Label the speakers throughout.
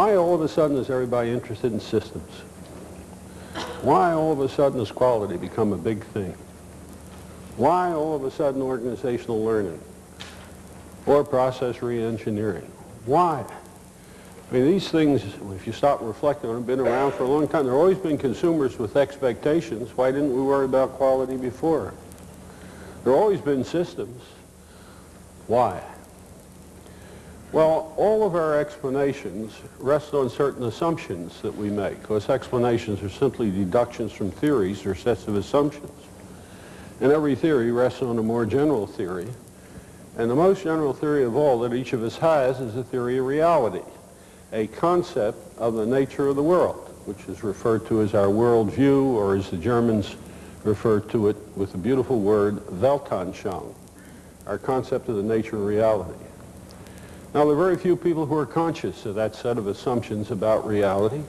Speaker 1: Why all of a sudden is everybody interested in systems? Why all of a sudden has quality become a big thing? Why all of a sudden organizational learning or process re-engineering? Why? I mean, these things, if you stop and reflect on them, have been around for a long time. There have always been consumers with expectations. Why didn't we worry about quality before? There have always been systems. Why? Well, all of our explanations rest on certain assumptions that we make, because explanations are simply deductions from theories or sets of assumptions. And every theory rests on a more general theory. And the most general theory of all that each of us has is a theory of reality, a concept of the nature of the world, which is referred to as our worldview, or as the Germans refer to it with the beautiful word Weltanschauung, our concept of the nature of reality. Now, there are very few people who are conscious of that set of assumptions about reality.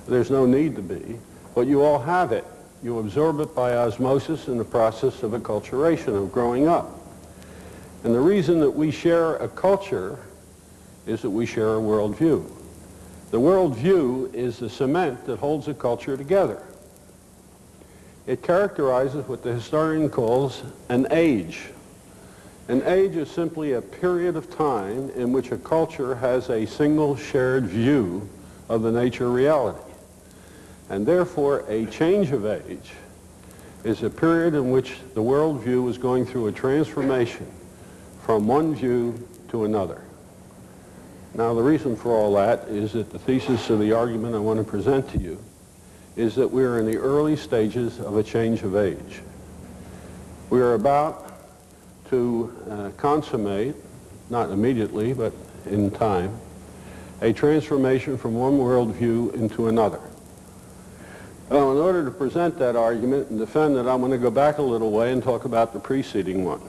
Speaker 1: There's no need to be, but you all have it. You absorb it by osmosis in the process of acculturation, of growing up. And the reason that we share a culture is that we share a worldview. The worldview is the cement that holds a culture together. It characterizes what the historian calls an age. An age is simply a period of time in which a culture has a single shared view of the nature of reality. And therefore, a change of age is a period in which the worldview is going through a transformation from one view to another. Now, the reason for all that is that the thesis of the argument I want to present to you is that we are in the early stages of a change of age. We are about to consummate, not immediately, but in time, a transformation from one worldview into another. Well, in order to present that argument and defend it, I'm going to go back a little way and talk about the preceding one.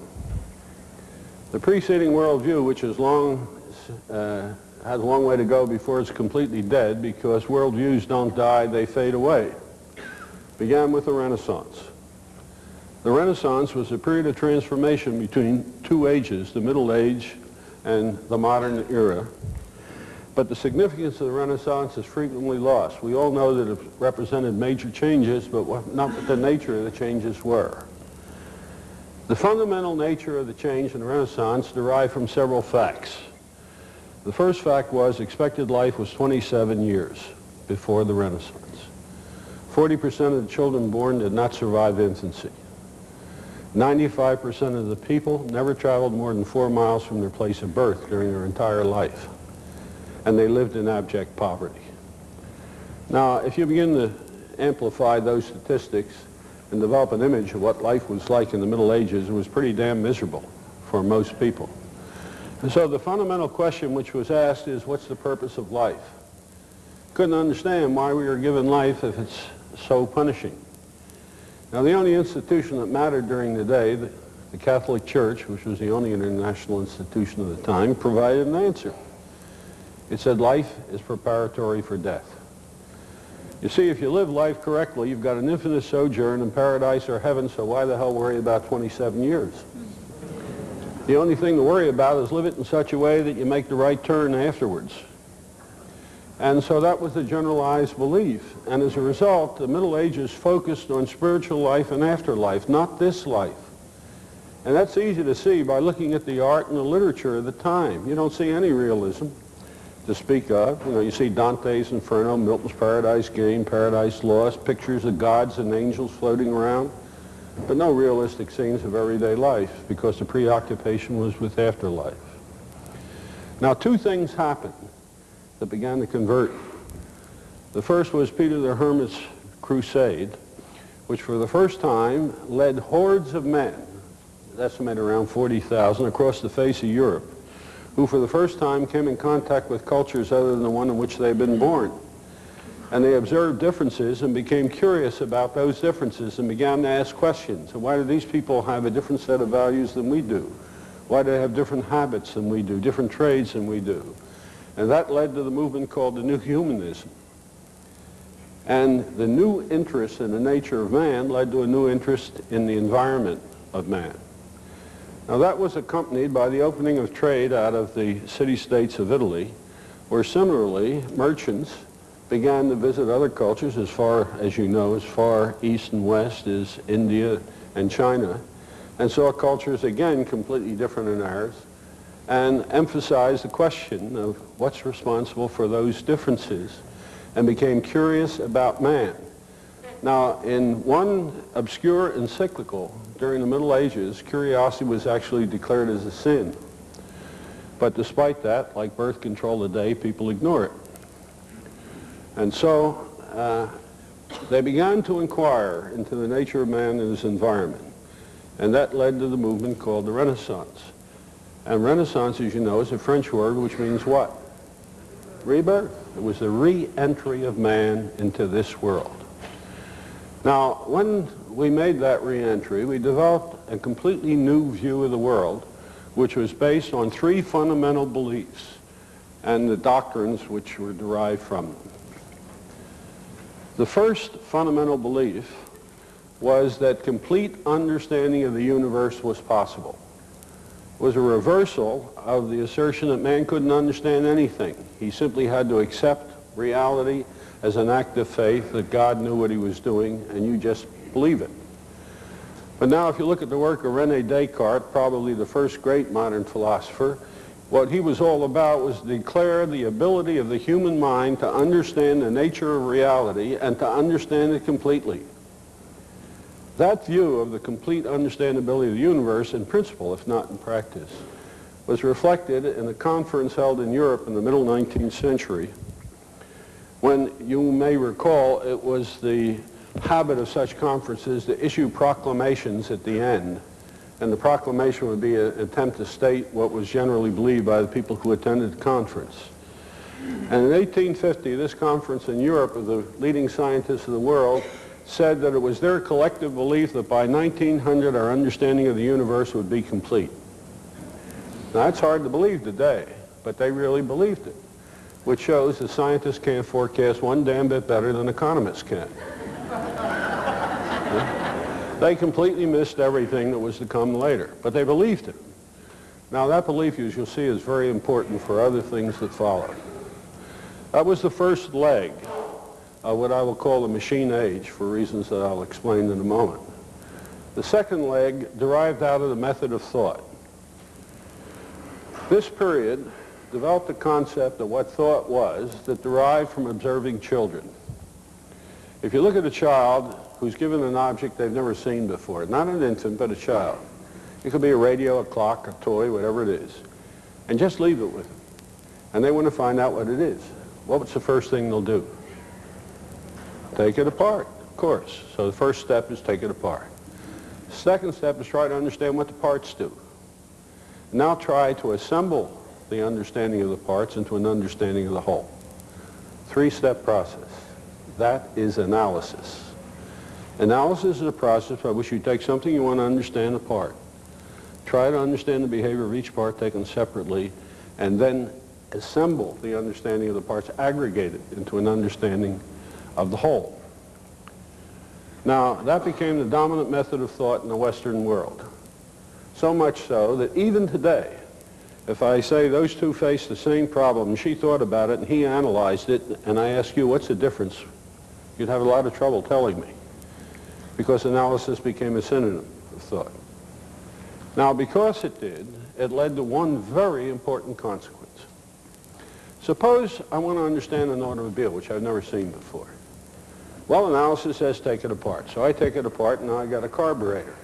Speaker 1: The preceding worldview, which has a long way to go before it's completely dead, because worldviews don't die, they fade away, began with the Renaissance. The Renaissance was a period of transformation between two ages, the Middle Age and the modern era. But the significance of the Renaissance is frequently lost. We all know that it represented major changes, but not what the nature of the changes were. The fundamental nature of the change in the Renaissance derived from several facts. The first fact was expected life was 27 years before the Renaissance. 40% of the children born did not survive infancy. 95% of the people never traveled more than 4 miles from their place of birth during their entire life. And they lived in abject poverty. Now, if you begin to amplify those statistics and develop an image of what life was like in the Middle Ages, it was pretty damn miserable for most people. And so the fundamental question which was asked is, what's the purpose of life? Couldn't understand why we were given life if it's so punishing. Now, the only institution that mattered during the day, the Catholic Church, which was the only international institution of the time, provided an answer. It said life is preparatory for death. You see, if you live life correctly, you've got an infinite sojourn in paradise or heaven, so why the hell worry about 27 years? The only thing to worry about is live it in such a way that you make the right turn afterwards. And so that was the generalized belief. And as a result, the Middle Ages focused on spiritual life and afterlife, not this life. And that's easy to see by looking at the art and the literature of the time. You don't see any realism to speak of. You know, you see Dante's Inferno, Milton's Paradise Game, Paradise Lost, pictures of gods and angels floating around, but no realistic scenes of everyday life, because the preoccupation was with afterlife. Now, two things happened that began to convert. The first was Peter the Hermit's crusade, which for the first time led hordes of men, estimated around 40,000, across the face of Europe, who for the first time came in contact with cultures other than the one in which they had been born. And they observed differences and became curious about those differences and began to ask questions. And why do these people have a different set of values than we do? Why do they have different habits than we do, different trades than we do? And that led to the movement called the New Humanism. And the new interest in the nature of man led to a new interest in the environment of man. Now, that was accompanied by the opening of trade out of the city-states of Italy, where similarly merchants began to visit other cultures as far as you know, as far east and west as India and China, and saw cultures again completely different than ours, and emphasized the question of what's responsible for those differences, and became curious about man. Now, in one obscure encyclical during the Middle Ages, curiosity was actually declared as a sin. But despite that, like birth control today, people ignore it. And so they began to inquire into the nature of man and his environment. And that led to the movement called the Renaissance. And Renaissance, as you know, is a French word which means what? Rebirth. It was the re-entry of man into this world. Now, when we made that re-entry, we developed a completely new view of the world, which was based on three fundamental beliefs and the doctrines which were derived from them. The first fundamental belief was that complete understanding of the universe was possible. It was a reversal of the assertion that man couldn't understand anything. He simply had to accept reality as an act of faith, that God knew what he was doing, and you just believe it. But now if you look at the work of René Descartes, probably the first great modern philosopher, what he was all about was to declare the ability of the human mind to understand the nature of reality and to understand it completely. That view of the complete understandability of the universe in principle, if not in practice, was reflected in a conference held in Europe in the middle 19th century, when you may recall it was the habit of such conferences to issue proclamations at the end. And the proclamation would be an attempt to state what was generally believed by the people who attended the conference. And in 1850, this conference in Europe of the leading scientists of the world said that it was their collective belief that by 1900 our understanding of the universe would be complete. Now that's hard to believe today, but they really believed it, which shows that scientists can't forecast one damn bit better than economists can. They completely missed everything that was to come later, but they believed it. Now that belief, as you'll see, is very important for other things that follow. That was the first leg of what I will call the machine age, for reasons that I'll explain in a moment. The second leg derived out of the method of thought. This period developed a concept of what thought was that derived from observing children. If you look at a child who's given an object they've never seen before, not an infant, but a child. It could be a radio, a clock, a toy, whatever it is, and just leave it with them. And they want to find out what it is. What's the first thing they'll do? Take it apart, of course. So the first step is take it apart. The second step is try to understand what the parts do. Now try to assemble the understanding of the parts into an understanding of the whole. Three-step process. That is analysis. Analysis is a process by which you take something you want to understand apart, try to understand the behavior of each part taken separately, and then assemble the understanding of the parts, aggregate it into an understanding of the whole. Now, that became the dominant method of thought in the Western world. So much so that even today, if I say those two faced the same problem, and she thought about it and he analyzed it, and I ask you, what's the difference? You'd have a lot of trouble telling me, because analysis became a synonym of thought. Now, because it did, it led to one very important consequence. Suppose I want to understand an automobile, which I've never seen before. Well, analysis says take it apart. So I take it apart, and now I got a carburetor.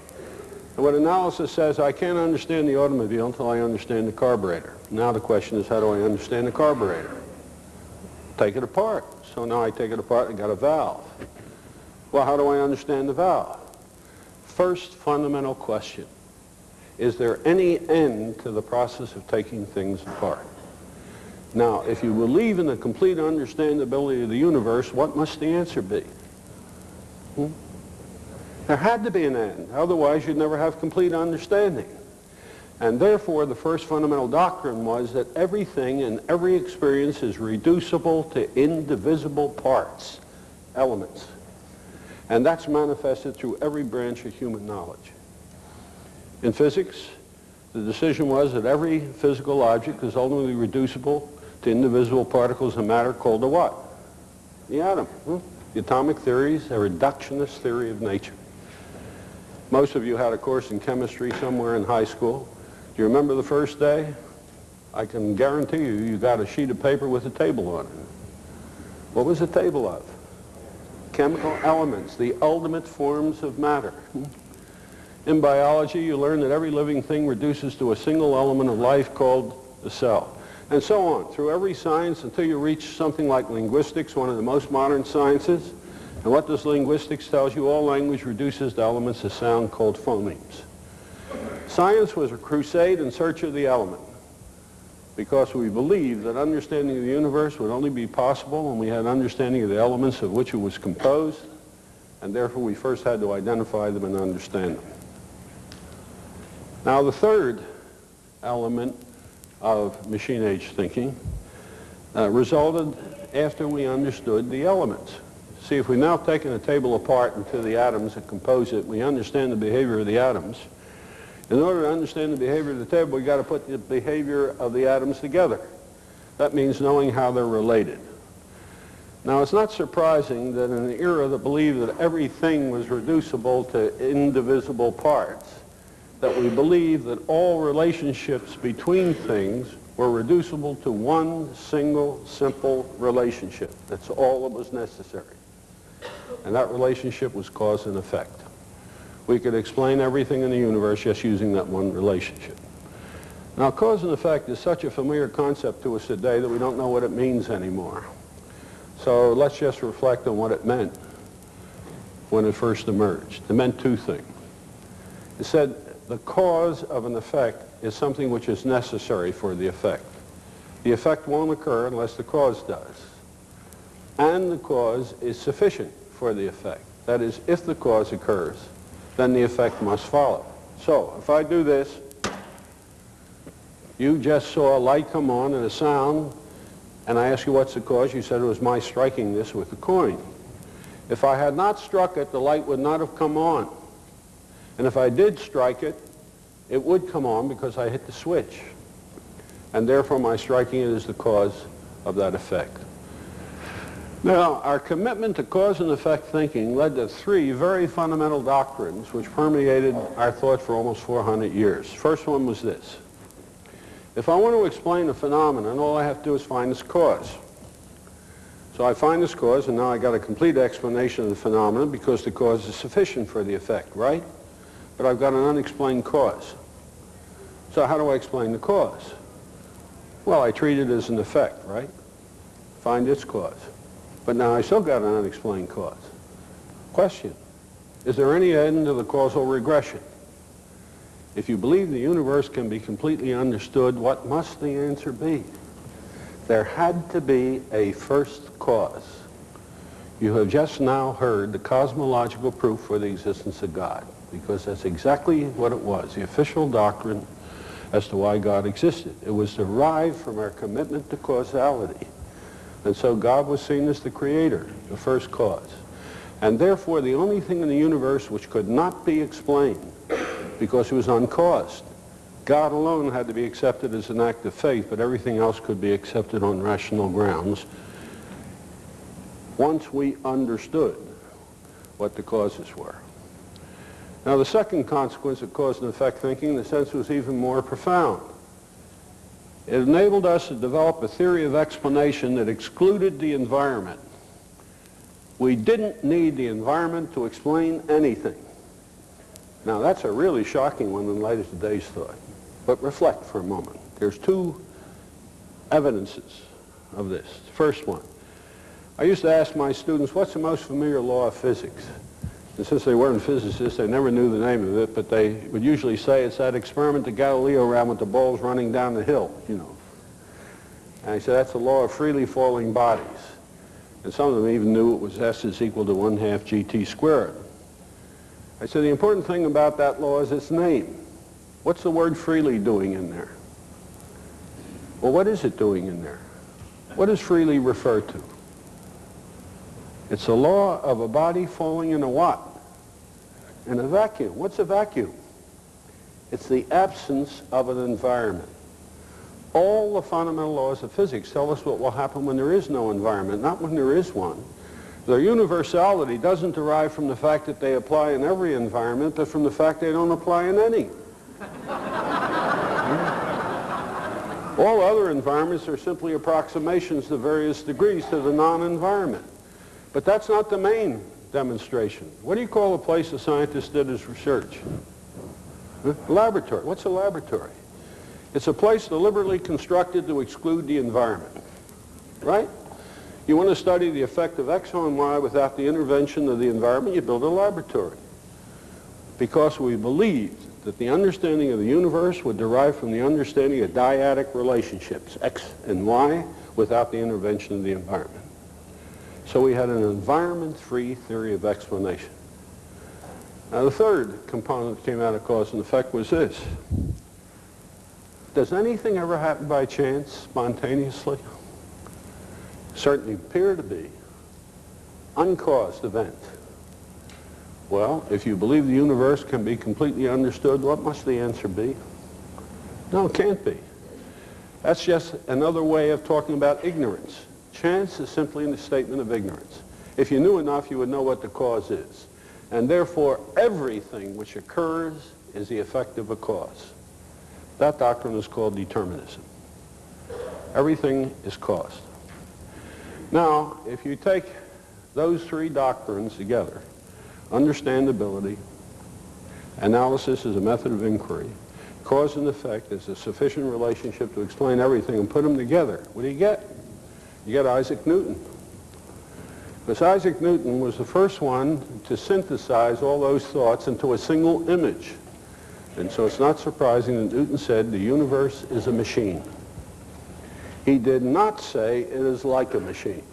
Speaker 1: And what analysis says, I can't understand the automobile until I understand the carburetor. Now the question is, how do I understand the carburetor? Take it apart. So now I take it apart, I got a valve. Well, how do I understand the valve? First fundamental question, is there any end to the process of taking things apart? Now, if you believe in the complete understandability of the universe, what must the answer be? There had to be an end, otherwise you'd never have complete understanding. And therefore, the first fundamental doctrine was that everything and every experience is reducible to indivisible parts, elements. And that's manifested through every branch of human knowledge. In physics, the decision was that every physical object is ultimately reducible to indivisible particles of matter called the what? The atom. The atomic theory is a reductionist theory of nature. Most of you had a course in chemistry somewhere in high school. Do you remember the first day? I can guarantee you got a sheet of paper with a table on it. What was the table of? Chemical elements, the ultimate forms of matter. In biology, you learn that every living thing reduces to a single element of life called the cell. And so on, through every science until you reach something like linguistics, one of the most modern sciences. And what does linguistics tell you? All language reduces to elements of sound called phonemes. Science was a crusade in search of the element, because we believed that understanding of the universe would only be possible when we had understanding of the elements of which it was composed, and therefore we first had to identify them and understand them. Now the third element of machine-age thinking resulted after we understood the elements. See, if we've now taken a table apart into the atoms that compose it, we understand the behavior of the atoms. In order to understand the behavior of the table, we've got to put the behavior of the atoms together. That means knowing how they're related. Now, it's not surprising that in an era that believed that everything was reducible to indivisible parts, that we believe that all relationships between things were reducible to one single, simple relationship. That's all that was necessary. And that relationship was cause and effect. We could explain everything in the universe just using that one relationship. Now, cause and effect is such a familiar concept to us today that we don't know what it means anymore. So let's just reflect on what it meant when it first emerged. It meant two things. It said the cause of an effect is something which is necessary for the effect. The effect won't occur unless the cause does. And the cause is sufficient for the effect. That is, if the cause occurs, then the effect must follow. So, if I do this, you just saw a light come on and a sound, and I ask you what's the cause, you said it was my striking this with the coin. If I had not struck it, the light would not have come on. And if I did strike it, it would come on because I hit the switch. And therefore my striking it is the cause of that effect. Now, our commitment to cause and effect thinking led to three very fundamental doctrines which permeated our thought for almost 400 years. First one was this. If I want to explain a phenomenon, all I have to do is find its cause. So I find this cause, and now I got a complete explanation of the phenomenon because the cause is sufficient for the effect, right? But I've got an unexplained cause. So how do I explain the cause? Well, I treat it as an effect, right? Find its cause. But now I still got an unexplained cause. Question, is there any end to the causal regression? If you believe the universe can be completely understood, what must the answer be? There had to be a first cause. You have just now heard the cosmological proof for the existence of God, because that's exactly what it was, the official doctrine as to why God existed. It was derived from our commitment to causality. And so God was seen as the creator, the first cause. And therefore, the only thing in the universe which could not be explained, because it was uncaused, God alone had to be accepted as an act of faith, but everything else could be accepted on rational grounds once we understood what the causes were. Now, the second consequence of cause and effect thinking, in a sense, was even more profound. It enabled us to develop a theory of explanation that excluded the environment. We didn't need the environment to explain anything. Now, that's a really shocking one in light of today's thought. But reflect for a moment. There's two evidences of this. The first one, I used to ask my students, what's the most familiar law of physics? And since they weren't physicists, they never knew the name of it, but they would usually say it's that experiment that Galileo ran with the balls running down the hill, you know. And I said, that's the law of freely falling bodies. And some of them even knew it was S is equal to 1/2 GT squared. I said, the important thing about that law is its name. What's the word freely doing in there? Well, what is it doing in there? What does freely refer to? It's the law of a body falling in a what? In a vacuum. What's a vacuum? It's the absence of an environment. All the fundamental laws of physics tell us what will happen when there is no environment, not when there is one. Their universality doesn't derive from the fact that they apply in every environment, but from the fact they don't apply in any. All other environments are simply approximations to various degrees to the non-environment. But that's not the main demonstration. What do you call a place a scientist did his research? A laboratory. What's a laboratory? It's a place deliberately constructed to exclude the environment, right? You want to study the effect of X on Y without the intervention of the environment, you build a laboratory. Because we believed that the understanding of the universe would derive from the understanding of dyadic relationships, X and Y, without the intervention of the environment. So we had an environment-free theory of explanation. Now the third component that came out of cause and effect was this. Does anything ever happen by chance, spontaneously? Certainly appear to be uncaused events. Well, if you believe the universe can be completely understood, what must the answer be? No, it can't be. That's just another way of talking about ignorance. Chance is simply a statement of ignorance. If you knew enough, you would know what the cause is. And therefore, everything which occurs is the effect of a cause. That doctrine is called determinism. Everything is caused. Now, if you take those three doctrines together, understandability, analysis is a method of inquiry, cause and effect is a sufficient relationship to explain everything, and put them together, what do you get? You get Isaac Newton. Because Isaac Newton was the first one to synthesize all those thoughts into a single image. And so it's not surprising that Newton said the universe is a machine. He did not say it is like a machine.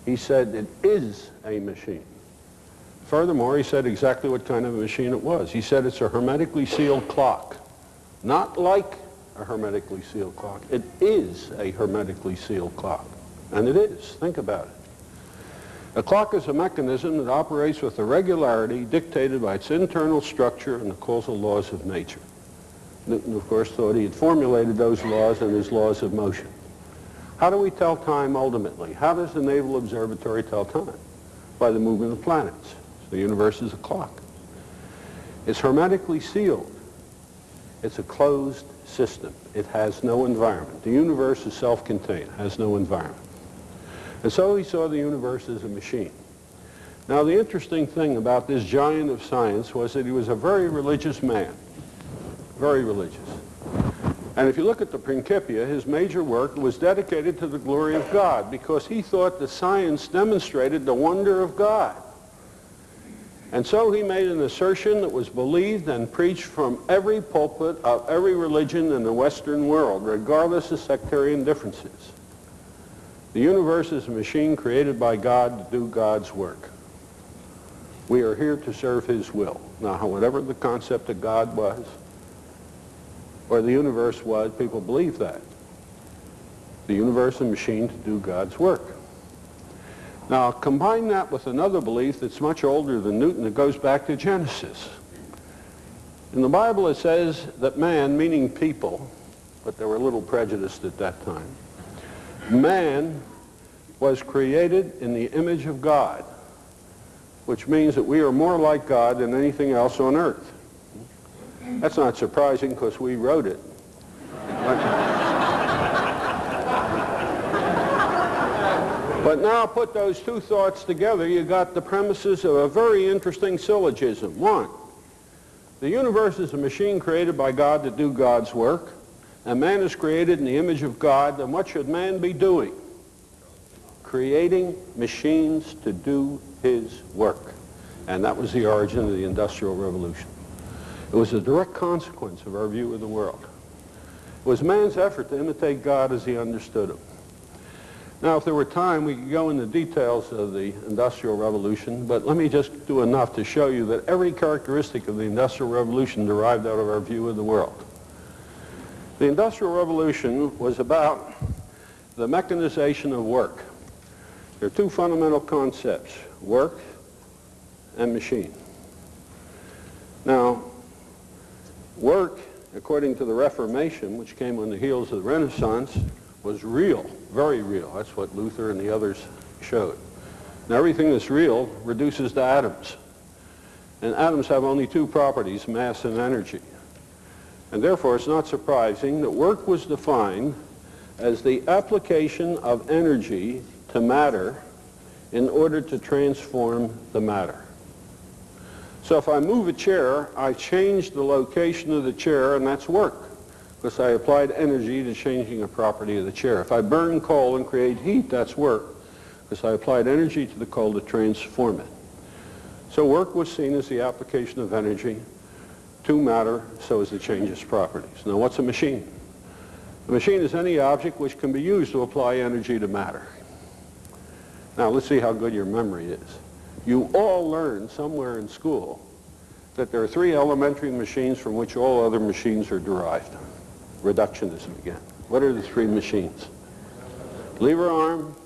Speaker 1: He said it is a machine. Furthermore, he said exactly what kind of a machine it was. He said it's a hermetically sealed clock. Not like a hermetically sealed clock. It is a hermetically sealed clock. And it is. Think about it. A clock is a mechanism that operates with a regularity dictated by its internal structure and the causal laws of nature. Newton, of course, thought he had formulated those laws in his laws of motion. How do we tell time ultimately? How does the Naval Observatory tell time? By the movement of planets. So the universe is a clock. It's hermetically sealed. It's a closed system. It has no environment. The universe is self-contained, has no environment. And so he saw the universe as a machine. Now the interesting thing about this giant of science was that he was a very religious man. Very religious. And if you look at the Principia, his major work was dedicated to the glory of God because he thought that science demonstrated the wonder of God. And so he made an assertion that was believed and preached from every pulpit of every religion in the Western world, regardless of sectarian differences. The universe is a machine created by God to do God's work. We are here to serve his will. Now, whatever the concept of God was, or the universe was, people believe that. The universe is a machine to do God's work. Now, combine that with another belief that's much older than Newton. It goes back to Genesis. In the Bible, it says that man, meaning people, but they were a little prejudiced at that time, man was created in the image of God, which means that we are more like God than anything else on earth. That's not surprising because we wrote it. But now put those two thoughts together, you got the premises of a very interesting syllogism. One, the universe is a machine created by God to do God's work, and man is created in the image of God. Then what should man be doing? Creating machines to do his work. And that was the origin of the Industrial Revolution. It was a direct consequence of our view of the world. It was man's effort to imitate God as he understood him. Now, if there were time, we could go into details of the Industrial Revolution, but let me just do enough to show you that every characteristic of the Industrial Revolution derived out of our view of the world. The Industrial Revolution was about the mechanization of work. There are two fundamental concepts, work and machine. Now, work according to the Reformation, which came on the heels of the Renaissance, was real, very real. That's what Luther and the others showed. Now, everything that's real reduces to atoms. And atoms have only two properties, mass and energy. And therefore, it's not surprising that work was defined as the application of energy to matter in order to transform the matter. So if I move a chair, I change the location of the chair, and that's work, because I applied energy to changing a property of the chair. If I burn coal and create heat, that's work, because I applied energy to the coal to transform it. So work was seen as the application of energy to matter so as to change its properties. Now, what's a machine? A machine is any object which can be used to apply energy to matter. Now, let's see how good your memory is. You all learned somewhere in school that there are three elementary machines from which all other machines are derived. Reductionism again. What are the three machines? Lever arm,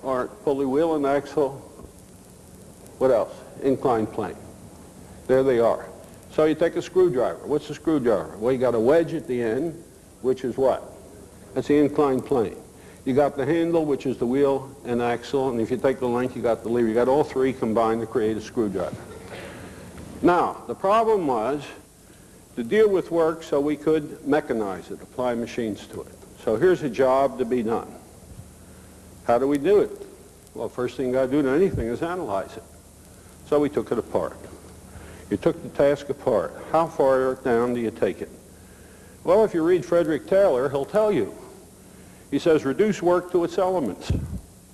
Speaker 1: or pulley wheel and axle. What else? Inclined plane. There they are. So you take a screwdriver. What's a screwdriver? Well, you got a wedge at the end, which is what? That's the inclined plane. You got the handle, which is the wheel and axle, and if you take the length, you got the lever. You got all three combined to create a screwdriver. Now, the problem was to deal with work so we could mechanize it, apply machines to it. So here's a job to be done. How do we do it? Well, first thing you got to do to anything is analyze it. So we took it apart. You took the task apart. How far down do you take it? Well, if you read Frederick Taylor, he'll tell you. He says, reduce work to its elements.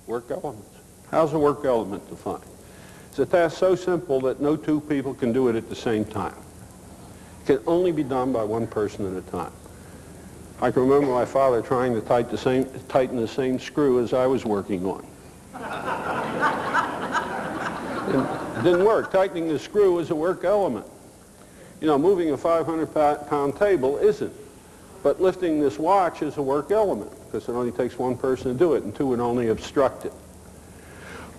Speaker 1: Work elements. How's a work element defined? It's a task so simple that no two people can do it at the same time. It can only be done by one person at a time. I can remember my father trying to tighten the same screw as I was working on. It didn't work. Tightening the screw is a work element. You know, moving a 500-pound table isn't. But lifting this watch is a work element, because it only takes one person to do it, and two would only obstruct it.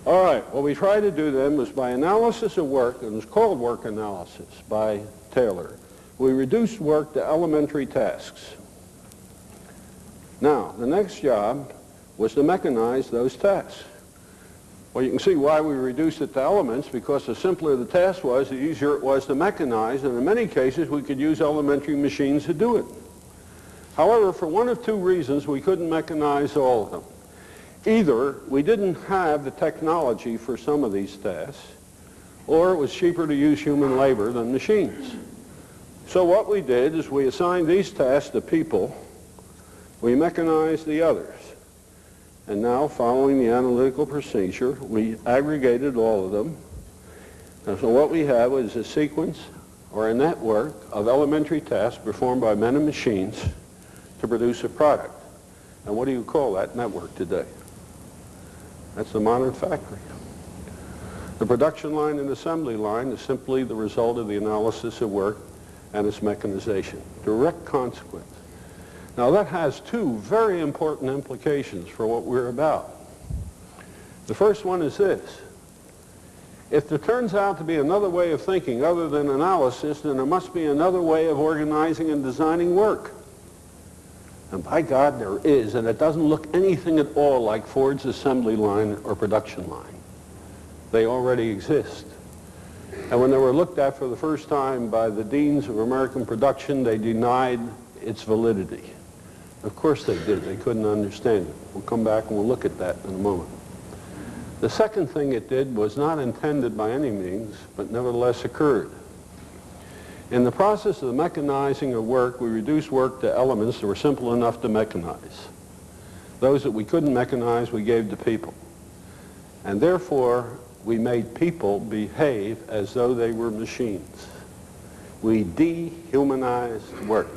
Speaker 1: All right, what we tried to do then was by analysis of work, and it was called work analysis by Taylor, we reduced work to elementary tasks. Now, the next job was to mechanize those tasks. Well, you can see why we reduced it to elements, because the simpler the task was, the easier it was to mechanize, and in many cases we could use elementary machines to do it. However, for one of two reasons, we couldn't mechanize all of them. Either we didn't have the technology for some of these tasks, or it was cheaper to use human labor than machines. So what we did is we assigned these tasks to people, we mechanized the others. And now, following the analytical procedure, we aggregated all of them. And so what we have is a sequence or a network of elementary tasks performed by men and machines to produce a product. And what do you call that network today? That's the modern factory. The production line and assembly line is simply the result of the analysis of work and its mechanization. Direct consequence. Now that has two very important implications for what we're about. The first one is this. If there turns out to be another way of thinking other than analysis, then there must be another way of organizing and designing work. And by God, there is, and it doesn't look anything at all like Ford's assembly line or production line. They already exist. And when they were looked at for the first time by the deans of American production, they denied its validity. Of course they did. They couldn't understand it. We'll come back and we'll look at that in a moment. The second thing it did was not intended by any means, but nevertheless occurred. In the process of the mechanizing of work, we reduced work to elements that were simple enough to mechanize. Those that we couldn't mechanize, we gave to people. And therefore, we made people behave as though they were machines. We dehumanized work,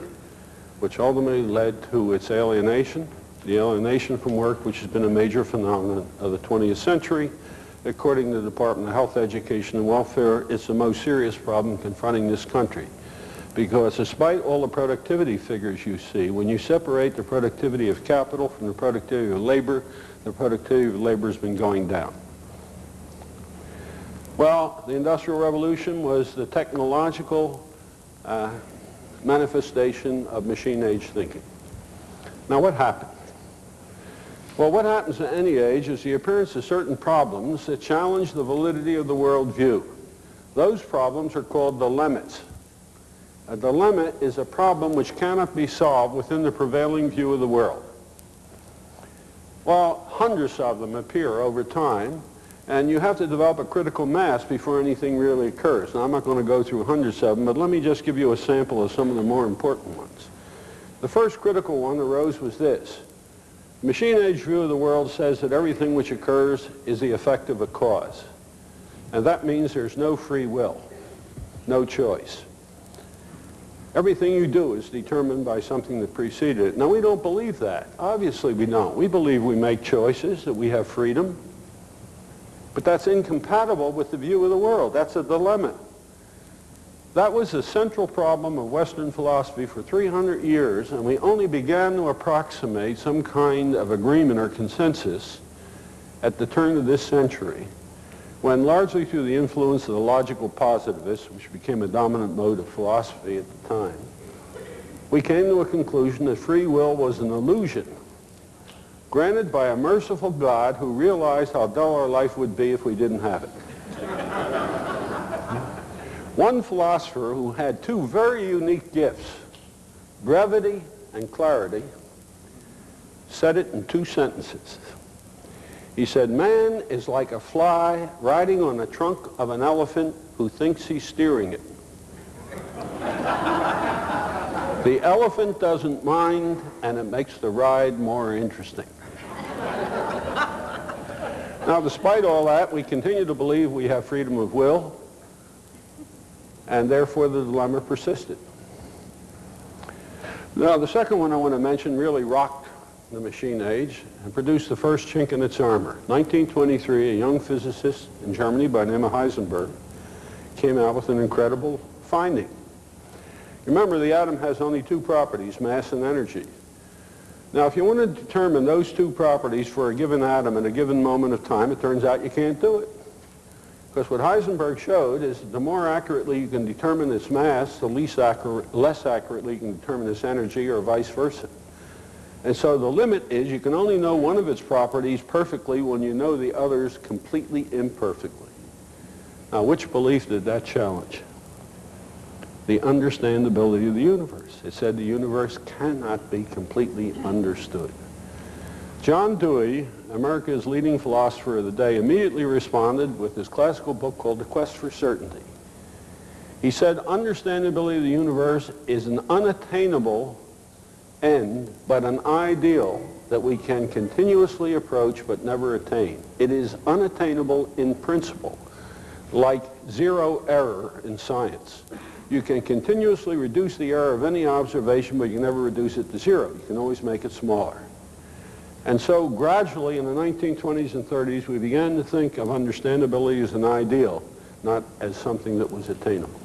Speaker 1: which ultimately led to its alienation, the alienation from work, which has been a major phenomenon of the 20th century. According to the Department of Health, Education, and Welfare, it's the most serious problem confronting this country. Because despite all the productivity figures you see, when you separate the productivity of capital from the productivity of labor, the productivity of labor has been going down. Well, the Industrial Revolution was the technological manifestation of machine-age thinking. Now, what happened? Well, what happens at any age is the appearance of certain problems that challenge the validity of the worldview. Those problems are called dilemmas. A dilemma is a problem which cannot be solved within the prevailing view of the world. Well, hundreds of them appear over time, and you have to develop a critical mass before anything really occurs. Now, I'm not going to go through hundreds of them, but let me just give you a sample of some of the more important ones. The first critical one arose was this. The machine-age view of the world says that everything which occurs is the effect of a cause. And that means there's no free will, no choice. Everything you do is determined by something that preceded it. Now, we don't believe that. Obviously, we don't. We believe we make choices, that we have freedom. But that's incompatible with the view of the world. That's a dilemma. That was the central problem of Western philosophy for 300 years, and we only began to approximate some kind of agreement or consensus at the turn of this century, when largely through the influence of the logical positivists, which became a dominant mode of philosophy at the time, we came to a conclusion that free will was an illusion granted by a merciful God who realized how dull our life would be if we didn't have it. One philosopher who had two very unique gifts, brevity and clarity, said it in two sentences. He said, man is like a fly riding on the trunk of an elephant who thinks he's steering it. The elephant doesn't mind, and it makes the ride more interesting. Now, despite all that, we continue to believe we have freedom of will, and therefore the dilemma persisted. Now, the second one I want to mention really rocked the machine age and produced the first chink in its armor. 1923, a young physicist in Germany by the name of Heisenberg came out with an incredible finding. Remember, the atom has only two properties, mass and energy. Now, if you want to determine those two properties for a given atom at a given moment of time, it turns out you can't do it. Because what Heisenberg showed is that the more accurately you can determine its mass, the less accurately you can determine its energy, or vice versa. And so the limit is you can only know one of its properties perfectly when you know the others completely imperfectly. Now, which belief did that challenge? The understandability of the universe. It said the universe cannot be completely understood. John Dewey, America's leading philosopher of the day, immediately responded with his classical book called The Quest for Certainty. He said, understandability of the universe is an unattainable end, but an ideal that we can continuously approach but never attain. It is unattainable in principle, like zero error in science. You can continuously reduce the error of any observation, but you can never reduce it to zero. You can always make it smaller. And so gradually in the 1920s and 30s, we began to think of understandability as an ideal, not as something that was attainable.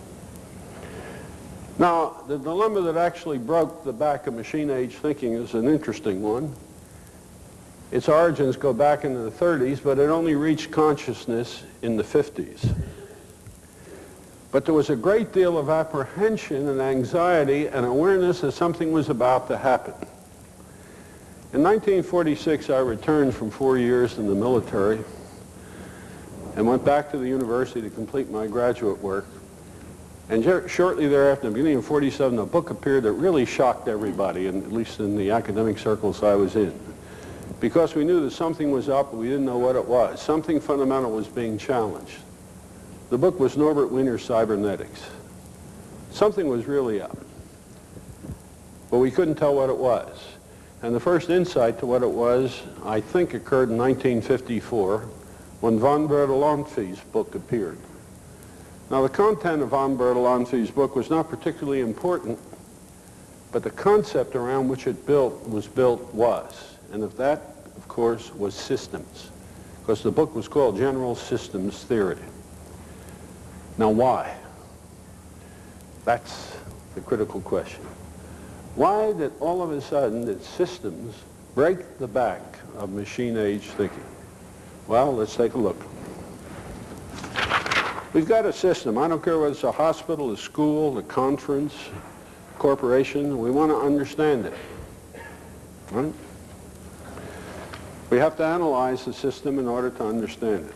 Speaker 1: Now, the dilemma that actually broke the back of machine-age thinking is an interesting one. Its origins go back into the 30s, but it only reached consciousness in the 50s. But there was a great deal of apprehension and anxiety and awareness that something was about to happen. In 1946, I returned from 4 years in the military and went back to the university to complete my graduate work. And shortly thereafter, in the beginning of 47, a book appeared that really shocked everybody, and at least in the academic circles I was in. Because we knew that something was up, but we didn't know what it was. Something fundamental was being challenged. The book was Norbert Wiener's Cybernetics. Something was really up, but we couldn't tell what it was. And the first insight to what it was, I think, occurred in 1954 when von Bertalanffy's book appeared. Now, the content of von Bertalanffy's book was not particularly important, but the concept around which it was built was. And of that, of course, was systems, because the book was called General Systems Theory. Now, why? That's the critical question. Why did all of a sudden did systems break the back of machine-age thinking? Well, let's take a look. We've got a system. I don't care whether it's a hospital, a school, a conference, corporation, we want to understand it. Right? We have to analyze the system in order to understand it.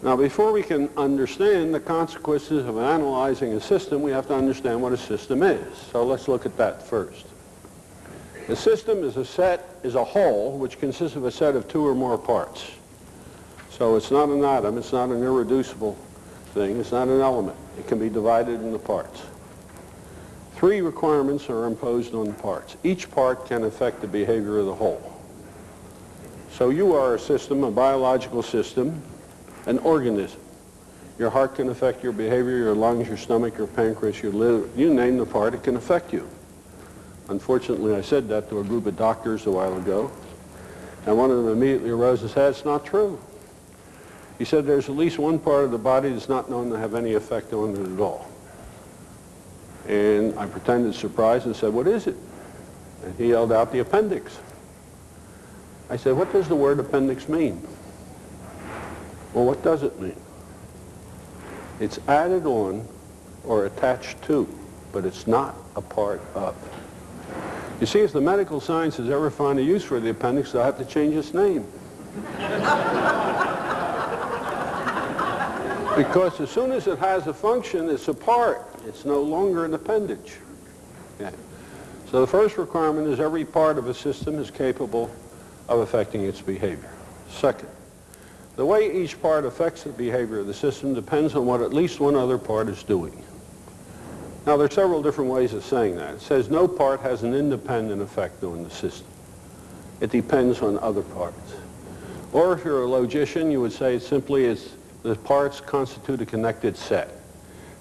Speaker 1: Now, before we can understand the consequences of analyzing a system, we have to understand what a system is. So let's look at that first. A system is a whole which consists of a set of two or more parts. So it's not an atom, it's not an irreducible thing, it's not an element. It can be divided into parts. Three requirements are imposed on the parts. Each part can affect the behavior of the whole. So you are a system, a biological system, an organism. Your heart can affect your behavior, your lungs, your stomach, your pancreas, your liver. You name the part, it can affect you. Unfortunately, I said that to a group of doctors a while ago, and one of them immediately arose and said, it's not true. He said there's at least one part of the body that's not known to have any effect on it at all. And I pretended surprised and said, what is it? And he held out the appendix. I said, what does the word appendix mean? Well, what does it mean? It's added on or attached to, but it's not a part of. You see, if the medical sciences ever find a use for the appendix, they'll have to change its name. Because as soon as it has a function, it's a part. It's no longer an appendage. Okay. So the first requirement is every part of a system is capable of affecting its behavior. Second, the way each part affects the behavior of the system depends on what at least one other part is doing. Now, there are several different ways of saying that. It says no part has an independent effect on the system. It depends on other parts. Or if you're a logician, you would say it simply is the parts constitute a connected set.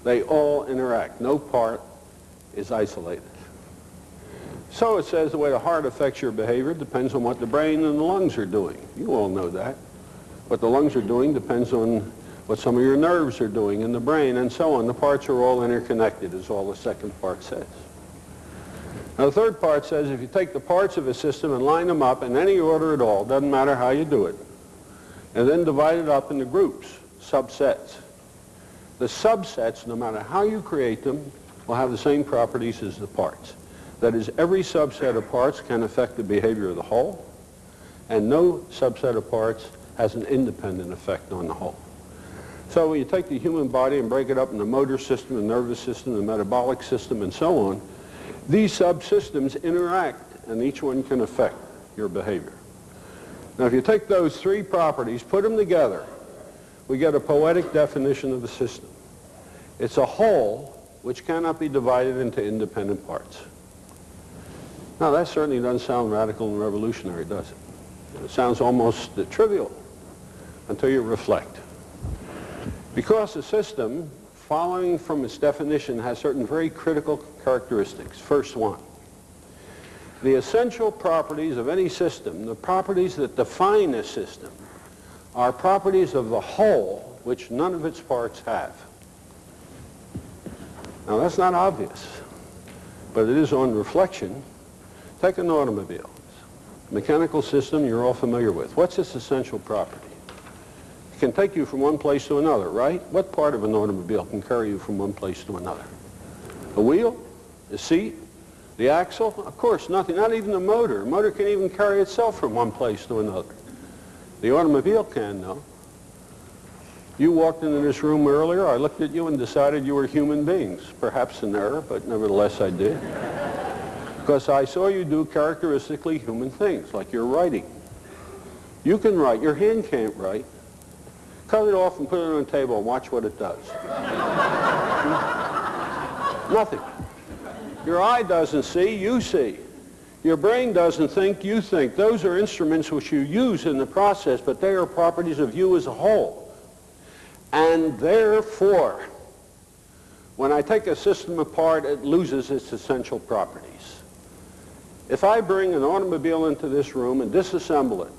Speaker 1: They all interact. No part is isolated. So it says the way the heart affects your behavior depends on what the brain and the lungs are doing. You all know that. What the lungs are doing depends on what some of your nerves are doing in the brain, and so on. The parts are all interconnected, is all the second part says. Now, the third part says if you take the parts of a system and line them up in any order at all, doesn't matter how you do it, and then divide it up into groups, subsets. The subsets, no matter how you create them, will have the same properties as the parts. That is, every subset of parts can affect the behavior of the whole, and no subset of parts has an independent effect on the whole. So when you take the human body and break it up into the motor system, the nervous system, the metabolic system, and so on, these subsystems interact, and each one can affect your behavior. Now, if you take those three properties, put them together, we get a poetic definition of the system. It's a whole which cannot be divided into independent parts. Now, that certainly doesn't sound radical and revolutionary, does it? It sounds almost trivial until you reflect. Because the system, following from its definition, has certain very critical characteristics. First one, the essential properties of any system, the properties that define a system, are properties of the whole which none of its parts have. Now, that's not obvious, but it is on reflection. Take an automobile. Mechanical system you're all familiar with. What's its essential property? It can take you from one place to another, right? What part of an automobile can carry you from one place to another? The wheel? The seat? The axle? Of course, nothing. Not even the motor. The motor can't even carry itself from one place to another. The automobile can, though. You walked into this room earlier. I looked at you and decided you were human beings. Perhaps an error, but nevertheless I did. Because I saw you do characteristically human things, like your writing. You can write. Your hand can't write. Cut it off and put it on the table and watch what it does. Nothing. Your eye doesn't see, you see. Your brain doesn't think, you think. Those are instruments which you use in the process, but they are properties of you as a whole. And therefore, when I take a system apart, it loses its essential properties. If I bring an automobile into this room and disassemble it,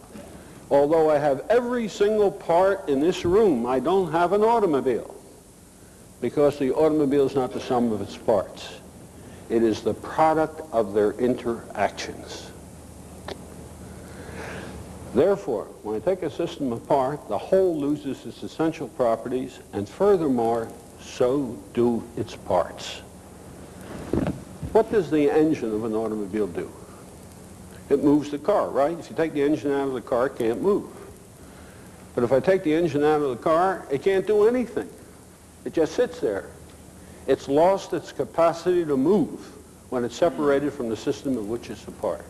Speaker 1: although I have every single part in this room, I don't have an automobile, because the automobile is not the sum of its parts. It is the product of their interactions. Therefore, when I take a system apart, the whole loses its essential properties, and furthermore, so do its parts. What does the engine of an automobile do? It moves the car, right? If you take the engine out of the car, it can't move. But if I take the engine out of the car, it can't do anything. It just sits there. It's lost its capacity to move when it's separated from the system of which it's a part.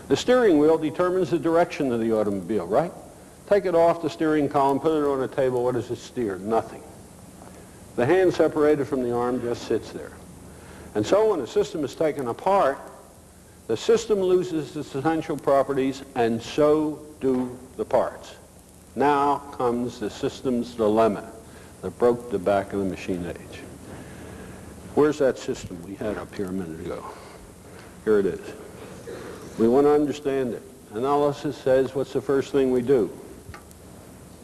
Speaker 1: The steering wheel determines the direction of the automobile, right? Take it off the steering column, put it on a table, what does it steer? Nothing. The hand separated from the arm just sits there. And so when a system is taken apart, the system loses its essential properties, and so do the parts. Now comes the system's dilemma that broke the back of the machine age. Where's that system we had up here a minute ago? Here it is. We want to understand it. Analysis says, what's the first thing we do?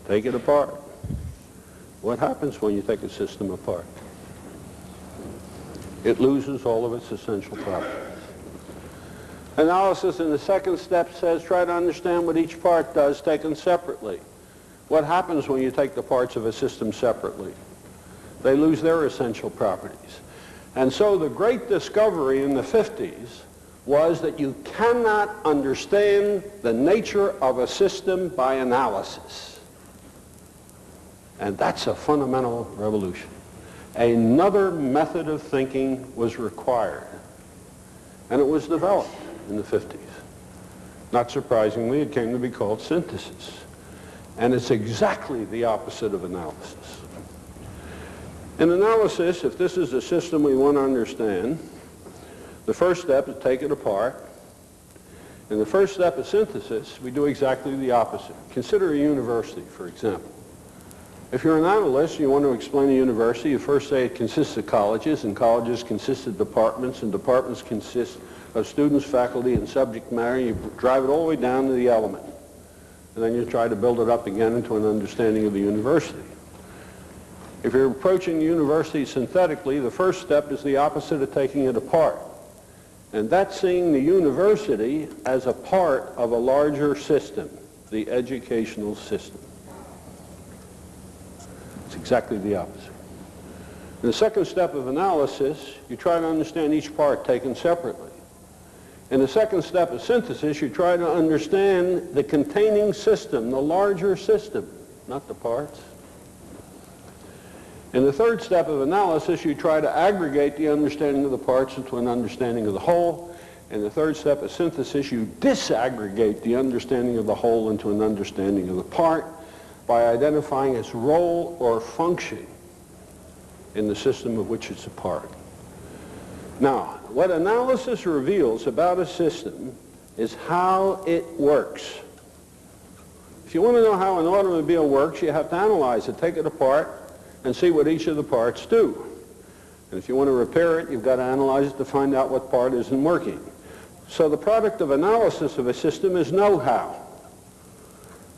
Speaker 1: Take it apart. What happens when you take a system apart? It loses all of its essential properties. Analysis in the second step says, try to understand what each part does taken separately. What happens when you take the parts of a system separately? They lose their essential properties. And so the great discovery in the 50s was that you cannot understand the nature of a system by analysis. And that's a fundamental revolution. Another method of thinking was required. And it was developed in the 50s. Not surprisingly, it came to be called synthesis. And it's exactly the opposite of analysis. In analysis, if this is a system we want to understand, the first step is take it apart. In the first step of synthesis, we do exactly the opposite. Consider a university, for example. If you're an analyst, you want to explain a university, you first say it consists of colleges, and colleges consist of departments, and departments consist of students, faculty, and subject matter. You drive it all the way down to the element. And then you try to build it up again into an understanding of the university. If you're approaching the university synthetically, the first step is the opposite of taking it apart. And that's seeing the university as a part of a larger system, the educational system. It's exactly the opposite. In the second step of analysis, you try to understand each part taken separately. In the second step of synthesis, you try to understand the containing system, the larger system, not the parts. In the third step of analysis, you try to aggregate the understanding of the parts into an understanding of the whole. In the third step of synthesis, you disaggregate the understanding of the whole into an understanding of the part by identifying its role or function in the system of which it's a part. Now, what analysis reveals about a system is how it works. If you want to know how an automobile works, you have to analyze it, take it apart, and see what each of the parts do. And if you want to repair it, you've got to analyze it to find out what part isn't working. So the product of analysis of a system is know-how.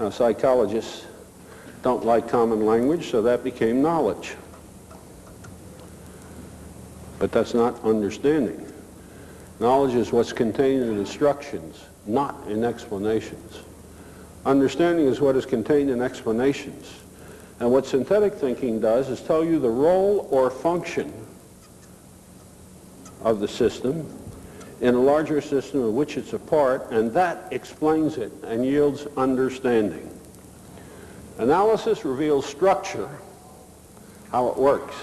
Speaker 1: Now, psychologists don't like common language, so that became knowledge. But that's not understanding. Knowledge is what's contained in instructions, not in explanations. Understanding is what is contained in explanations. And what synthetic thinking does is tell you the role or function of the system in a larger system of which it's a part, and that explains it and yields understanding. Analysis reveals structure, how it works.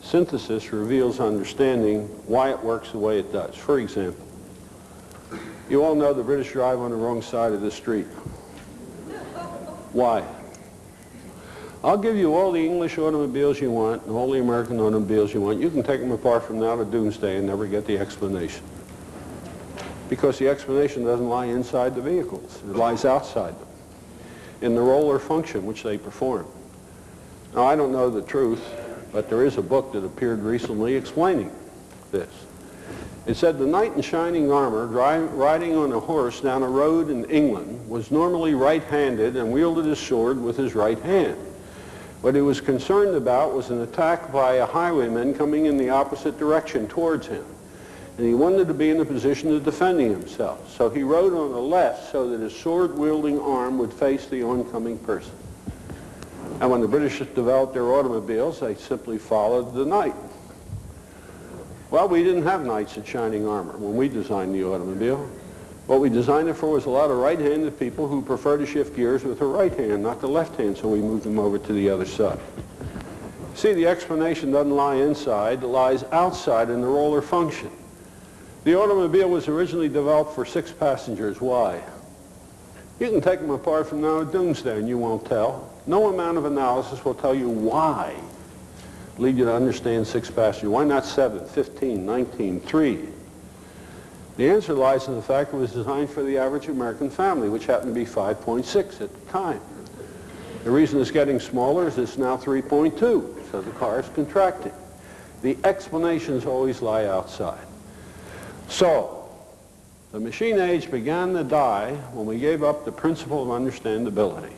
Speaker 1: Synthesis reveals understanding why it works the way it does. For example, you all know the British drive on the wrong side of the street. Why? I'll give you all the English automobiles you want and all the American automobiles you want. You can take them apart from now to doomsday and never get the explanation. Because the explanation doesn't lie inside the vehicles. It lies outside them, in the role or function which they perform. Now, I don't know the truth, but there is a book that appeared recently explaining this. It said the knight in shining armor riding on a horse down a road in England was normally right-handed and wielded his sword with his right hand. What he was concerned about was an attack by a highwayman coming in the opposite direction towards him. And he wanted to be in a position of defending himself. So he rode on the left so that his sword-wielding arm would face the oncoming person. And when the British developed their automobiles, they simply followed the knight. Well, we didn't have knights in shining armor when we designed the automobile. What we designed it for was a lot of right-handed people who prefer to shift gears with the right hand, not the left hand, so we moved them over to the other side. See, the explanation doesn't lie inside, it lies outside in the roller function. The automobile was originally developed for 6 passengers. Why? You can take them apart from now to doomsday and you won't tell. No amount of analysis will tell you why. Lead you to understand 6 passengers. Why not 7, 15, 19, 3? The answer lies in the fact it was designed for the average American family, which happened to be 5.6 at the time. The reason it's getting smaller is it's now 3.2, so the car is contracting. The explanations always lie outside. So, the machine age began to die when we gave up the principle of understandability,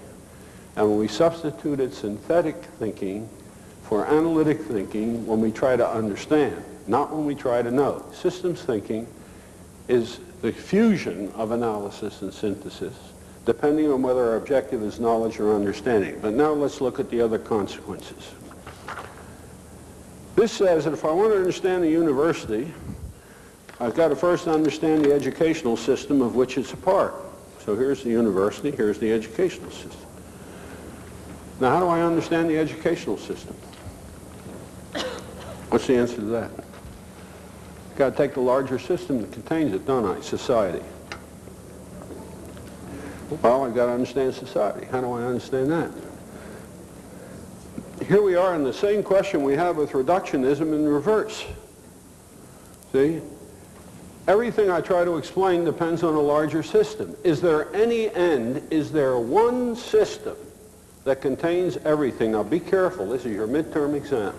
Speaker 1: and when we substituted synthetic thinking for analytic thinking when we try to understand, not when we try to know. Systems thinking is the fusion of analysis and synthesis, depending on whether our objective is knowledge or understanding. But now let's look at the other consequences. This says that if I want to understand the university, I've got to first understand the educational system of which it's a part. So here's the university, here's the educational system. Now, how do I understand the educational system? What's the answer to that? I've got to take the larger system that contains it, don't I? Society. Well, I've got to understand society. How do I understand that? Here we are in the same question we have with reductionism in reverse. See? Everything I try to explain depends on a larger system. Is there any end? Is there one system that contains everything? Now be careful, this is your midterm exam.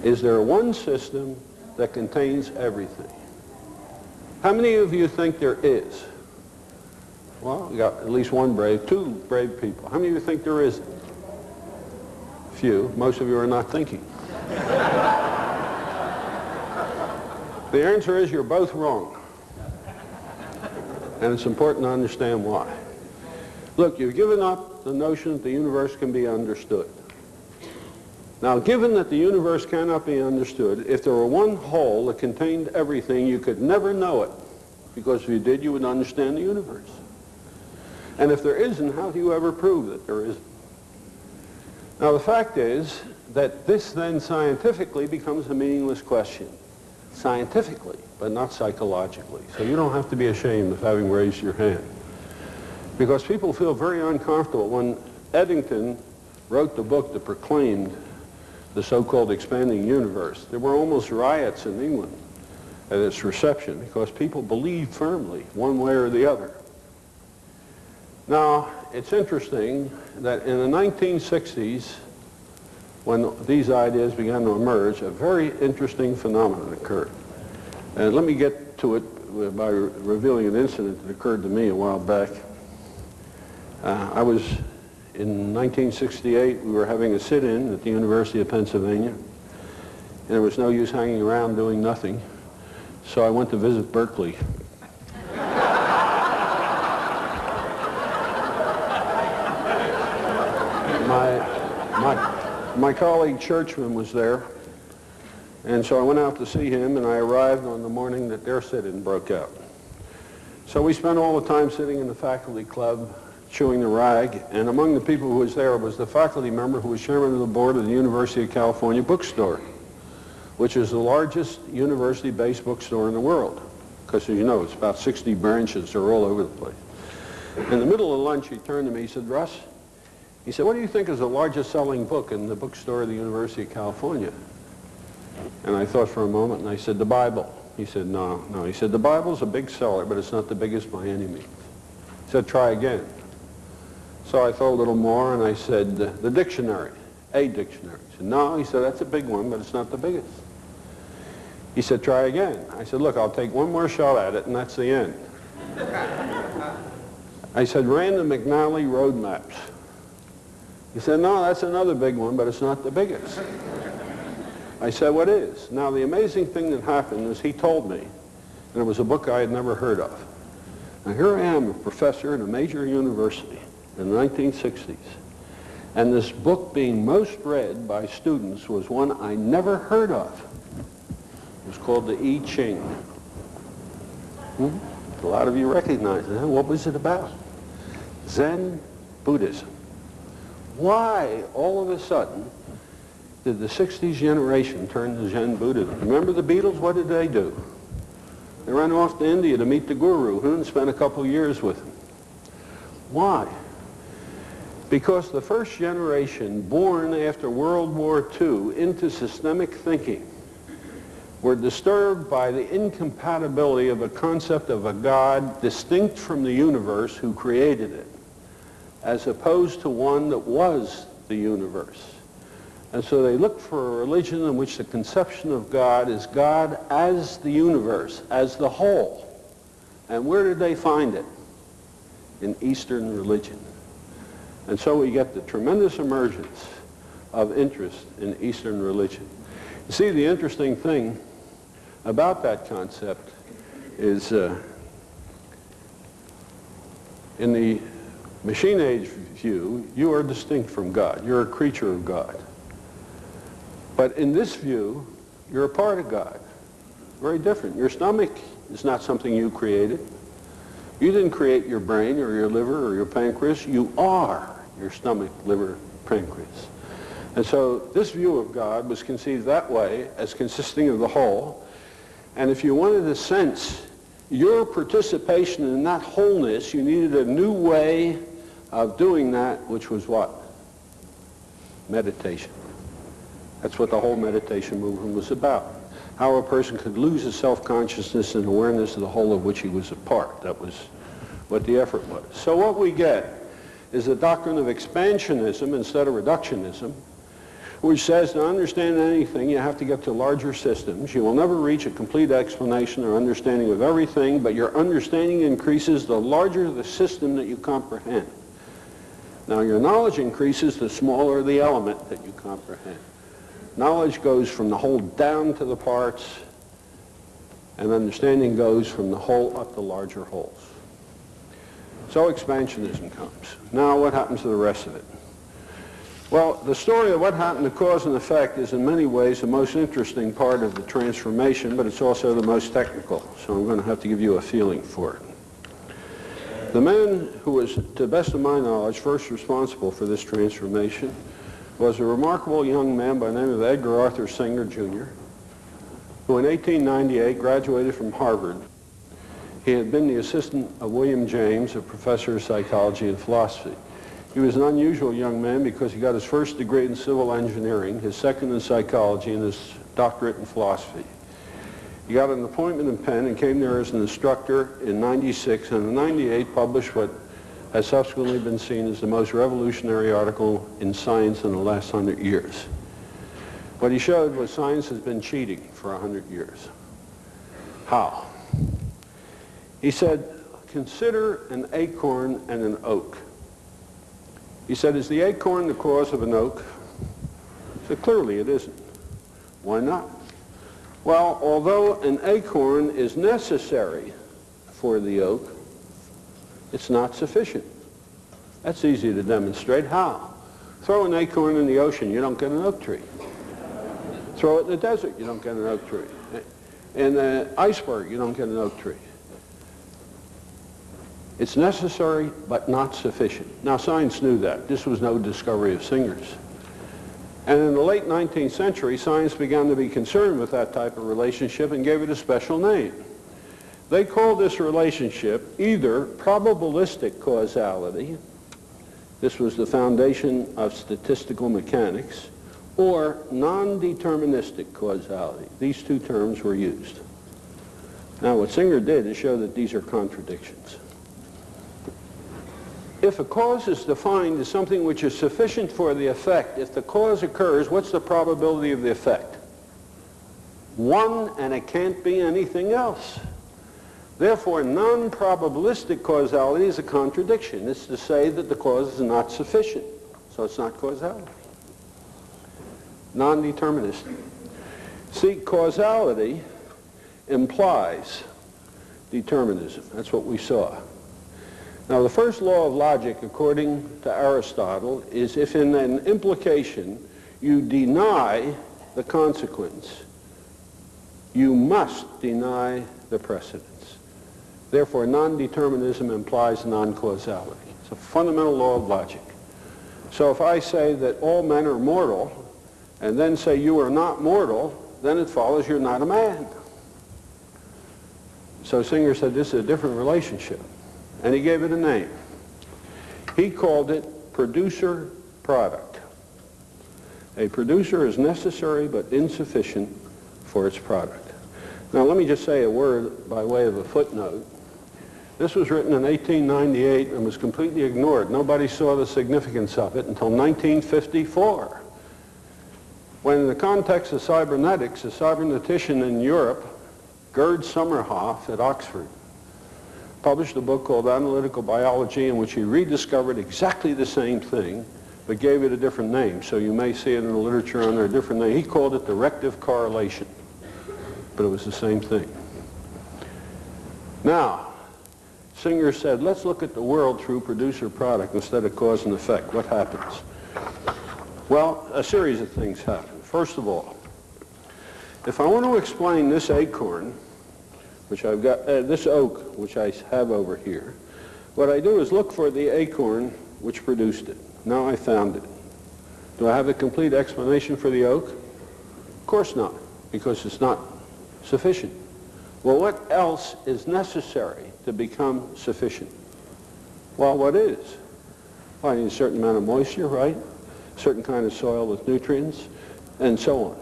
Speaker 1: Is there one system that contains everything? How many of you think there is? Well, we got at least two brave people. How many of you think there isn't? Few. Most of you are not thinking. The answer is you're both wrong. And it's important to understand why. Look, you've given up the notion that the universe can be understood. Now, given that the universe cannot be understood, if there were one whole that contained everything, you could never know it, because if you did, you would understand the universe. And if there isn't, how do you ever prove that there isn't? Now, the fact is that this then scientifically becomes a meaningless question. Scientifically, but not psychologically. So you don't have to be ashamed of having raised your hand. Because people feel very uncomfortable. When Eddington wrote the book that proclaimed the so-called expanding universe, there were almost riots in England at its reception because people believed firmly one way or the other. Now, it's interesting that in the 1960s, when these ideas began to emerge, a very interesting phenomenon occurred. And let me get to it by revealing an incident that occurred to me a while back. I was in 1968, we were having a sit-in at the University of Pennsylvania, and there was no use hanging around doing nothing, so I went to visit Berkeley. My colleague Churchman was there, and so I went out to see him, and I arrived on the morning that their sit-in broke out. So we spent all the time sitting in the faculty club, chewing the rag, and among the people who was there was the faculty member who was chairman of the board of the University of California bookstore, which is the largest university-based bookstore in the world, because as you know, it's about 60 branches, they're all over the place. In the middle of lunch, he turned to me, he said, "Russ," he said, "what do you think is the largest selling book in the bookstore of the University of California?" And I thought for a moment, and I said, "The Bible." He said, no. He said, "The Bible's a big seller, but it's not the biggest by any means." He said, "Try again." So I thought a little more, and I said, "The dictionary, a dictionary." He said, "No." He said, "That's a big one, but it's not the biggest." He said, "Try again." I said, "Look, I'll take one more shot at it, and that's the end." I said, "Random McNally road maps." He said, "No, that's another big one, but it's not the biggest." I said, "What is?" Now, the amazing thing that happened is he told me, and it was a book I had never heard of. Now, here I am, a professor in a major university in the 1960s, And this book being most read by students was one I never heard of. It was called the I Ching. A lot of you recognize it. What was it about? Zen Buddhism. Why, all of a sudden, did the 60s generation turn to Zen Buddhism? Remember the Beatles? What did they do? They ran off to India to meet the guru and spent a couple of years with him. Why? Because the first generation born after World War II into systemic thinking were disturbed by the incompatibility of a concept of a God distinct from the universe who created it, as opposed to one that was the universe. And so they looked for a religion in which the conception of God is God as the universe, as the whole. And where did they find it? In Eastern religion. And so we get the tremendous emergence of interest in Eastern religion. You see, the interesting thing about that concept is in the machine age view, you are distinct from God. You're a creature of God. But in this view, you're a part of God. Very different. Your stomach is not something you created. You didn't create your brain or your liver or your pancreas. You are your stomach, liver, pancreas. And so this view of God was conceived that way, as consisting of the whole. And if you wanted to sense your participation in that wholeness, you needed a new way of doing that, which was what? Meditation. That's what the whole meditation movement was about. How a person could lose his self-consciousness and awareness of the whole of which he was a part. That was what the effort was. So what we get is the doctrine of expansionism instead of reductionism, which says to understand anything, you have to get to larger systems. You will never reach a complete explanation or understanding of everything, but your understanding increases the larger the system that you comprehend. Now, your knowledge increases the smaller the element that you comprehend. Knowledge goes from the whole down to the parts, and understanding goes from the whole up to larger wholes. So expansionism comes. Now what happens to the rest of it? Well, the story of what happened to cause and effect is in many ways the most interesting part of the transformation, but it's also the most technical, so I'm going to have to give you a feeling for it. The man who was, to the best of my knowledge, first responsible for this transformation was a remarkable young man by the name of Edgar Arthur Singer, Jr., who in 1898 graduated from Harvard. He had been the assistant of William James, a professor of psychology and philosophy. He was an unusual young man because he got his first degree in civil engineering, his second in psychology, and his doctorate in philosophy. He got an appointment in Penn and came there as an instructor in 96, and in 98 published what has subsequently been seen as the most revolutionary article in science in the last 100 years. What he showed was science has been cheating for 100 years. How? He said, consider an acorn and an oak. He said, is the acorn the cause of an oak? He said, clearly it isn't. Why not? Well, although an acorn is necessary for the oak, it's not sufficient. That's easy to demonstrate. How? Throw an acorn in the ocean, you don't get an oak tree. Throw it in the desert, you don't get an oak tree. In an iceberg, you don't get an oak tree. It's necessary, but not sufficient. Now, science knew that. This was no discovery of Singer's. And in the late 19th century, science began to be concerned with that type of relationship and gave it a special name. They called this relationship either probabilistic causality, this was the foundation of statistical mechanics, or non-deterministic causality. These two terms were used. Now, what Singer did is show that these are contradictions. If a cause is defined as something which is sufficient for the effect, if the cause occurs, what's the probability of the effect? 1, and it can't be anything else. Therefore, non-probabilistic causality is a contradiction. It's to say that the cause is not sufficient, so it's not causality. Non-deterministic. See, causality implies determinism. That's what we saw. Now, the first law of logic, according to Aristotle, is if in an implication you deny the consequence, you must deny the precedence. Therefore, non-determinism implies non-causality. It's a fundamental law of logic. So if I say that all men are mortal, and then say you are not mortal, then it follows you're not a man. So Singer said this is a different relationship. And he gave it a name. He called it producer-product. A producer is necessary but insufficient for its product. Now let me just say a word by way of a footnote. This was written in 1898 and was completely ignored. Nobody saw the significance of it until 1954. When in the context of cybernetics, a cybernetician in Europe, Gerd Sommerhoff at Oxford, published a book called Analytical Biology in which he rediscovered exactly the same thing but gave it a different name. So you may see it in the literature under a different name. He called it directive correlation, but it was the same thing. Now, Singer said, let's look at the world through producer-product instead of cause and effect. What happens? Well, a series of things happen. First of all, if I want to explain this acorn, which I've got, this oak, which I have over here, what I do is look for the acorn which produced it. Now I found it. Do I have a complete explanation for the oak? Of course not, because it's not sufficient. Well, what else is necessary to become sufficient? Well, what is? Well, I need a certain amount of moisture, right? A certain kind of soil with nutrients, and so on.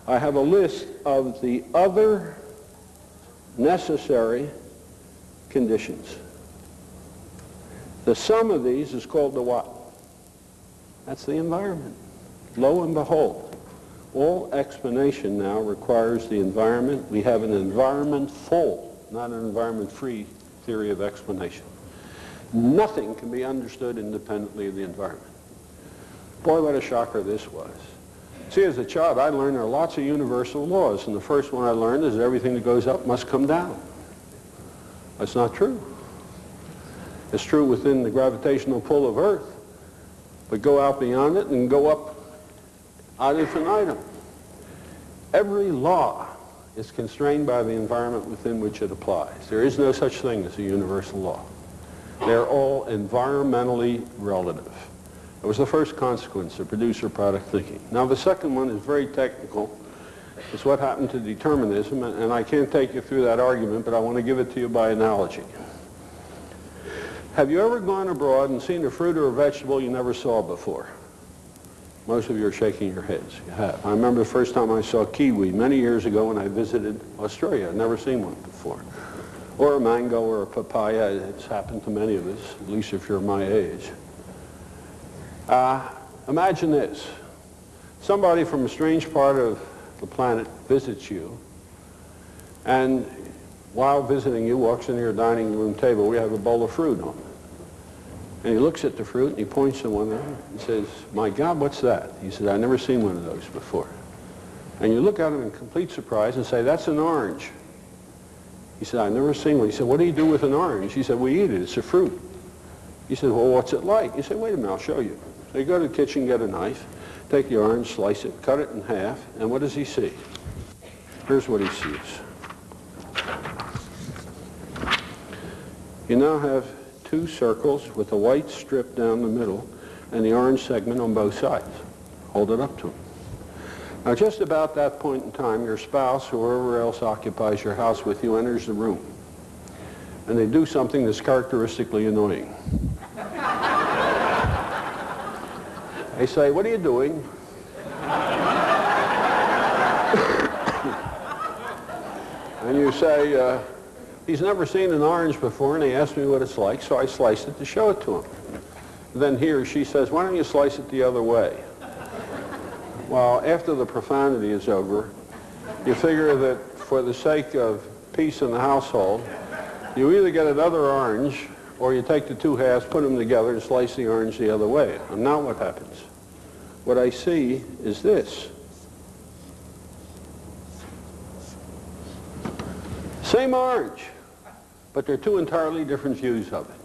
Speaker 1: I have a list of the other necessary conditions. The sum of these is called the what? That's the environment. Lo and behold, all explanation now requires the environment. We have an environment-full, not an environment-free theory of explanation. Nothing can be understood independently of the environment. Boy, what a shocker this was. See, as a child, I learned there are lots of universal laws, and the first one I learned is that everything that goes up must come down. That's not true. It's true within the gravitational pull of Earth, but go out beyond it and go up ad infinitum. Every law is constrained by the environment within which it applies. There is no such thing as a universal law. They're all environmentally relative. That was the first consequence of producer-product thinking. Now, the second one is very technical. It's what happened to determinism, and I can't take you through that argument, but I want to give it to you by analogy. Have you ever gone abroad and seen a fruit or a vegetable you never saw before? Most of you are shaking your heads. You have. I remember the first time I saw kiwi many years ago when I visited Australia. I'd never seen one before. Or a mango or a papaya. It's happened to many of us, at least if you're my age. Imagine this. Somebody from a strange part of the planet visits you, and while visiting you walks into your dining room table. We have a bowl of fruit on it. And he looks at the fruit and he points to one of them and says, my God, what's that? He said, I've never seen one of those before. And you look at him in complete surprise and say, that's an orange. He said, I've never seen one. He said, what do you do with an orange? He said, we eat it. It's a fruit. He said, well, what's it like? He said, wait a minute, I'll show you. So you go to the kitchen, get a knife, take the orange, slice it, cut it in half, and what does he see? Here's what he sees. You now have two circles with a white strip down the middle and the orange segment on both sides. Hold it up to him. Now, just about that point in time, your spouse or whoever else occupies your house with you enters the room, and they do something that's characteristically annoying. They say, what are you doing? And you say, he's never seen an orange before, and he asked me what it's like, so I sliced it to show it to him. Then he or she says, why don't you slice it the other way? Well, after the profanity is over, you figure that for the sake of peace in the household, you either get another orange, or you take the two halves, put them together, and slice the orange the other way. And now what happens? What I see is this. Same orange, but they're two entirely different views of it.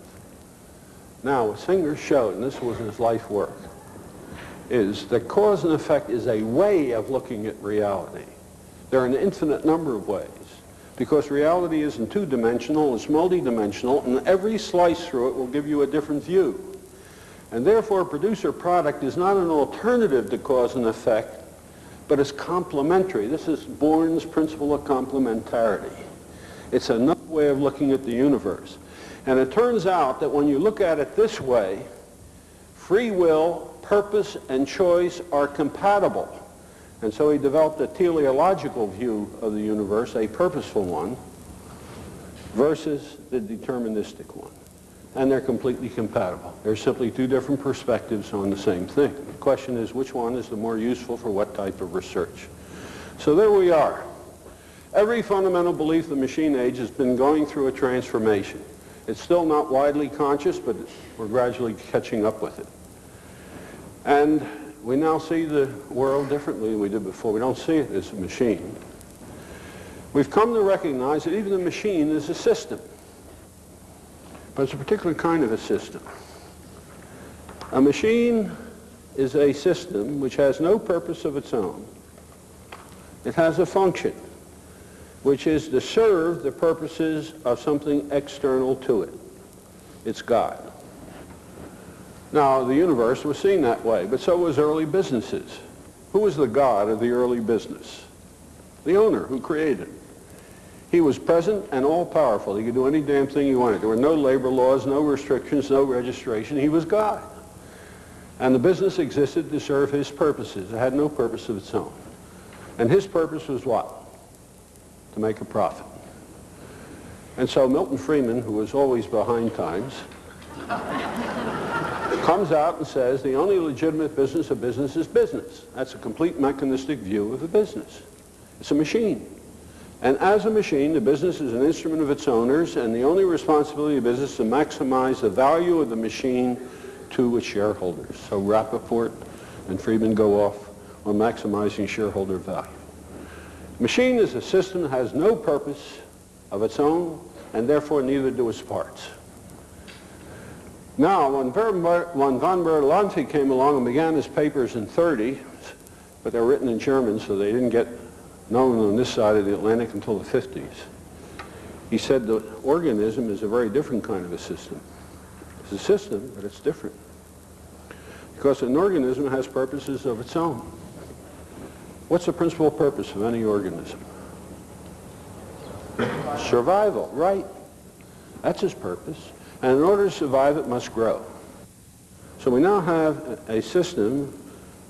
Speaker 1: Now, what Singer showed, and this was his life work, is that cause and effect is a way of looking at reality. There are an infinite number of ways, because reality isn't two-dimensional, it's multi-dimensional, and every slice through it will give you a different view. And therefore, a producer product is not an alternative to cause and effect, but it's complementary. This is Born's principle of complementarity. It's another way of looking at the universe. And it turns out that when you look at it this way, free will, purpose, and choice are compatible. And so he developed a teleological view of the universe, a purposeful one, versus the deterministic one. And they're completely compatible. They're simply two different perspectives on the same thing. The question is, which one is the more useful for what type of research? So there we are. Every fundamental belief of the machine age has been going through a transformation. It's still not widely conscious, but we're gradually catching up with it. And we now see the world differently than we did before. We don't see it as a machine. We've come to recognize that even a machine is a system. But it's a particular kind of a system. A machine is a system which has no purpose of its own. It has a function, which is to serve the purposes of something external to it. It's God. Now, the universe was seen that way, but so was early businesses. Who was the God of the early business? The owner who created. He was present and all-powerful. He could do any damn thing he wanted. There were no labor laws, no restrictions, no registration. He was God. And the business existed to serve his purposes. It had no purpose of its own. And his purpose was what? To make a profit. And so Milton Friedman, who was always behind times, comes out and says the only legitimate business of business is business. That's a complete mechanistic view of a business. It's a machine. And as a machine, the business is an instrument of its owners, and the only responsibility of business is to maximize the value of the machine to its shareholders. So Rappaport and Friedman go off on maximizing shareholder value. Machine is a system that has no purpose of its own, and therefore neither do its parts. Now, when von Bertalanffy came along and began his papers in 30, but they were written in German, so they didn't get known on this side of the Atlantic until the 50s, he said the organism is a very different kind of a system. It's a system, but it's different. Because an organism has purposes of its own. What's the principal purpose of any organism? Survival, right? That's its purpose. And in order to survive, it must grow. So we now have a system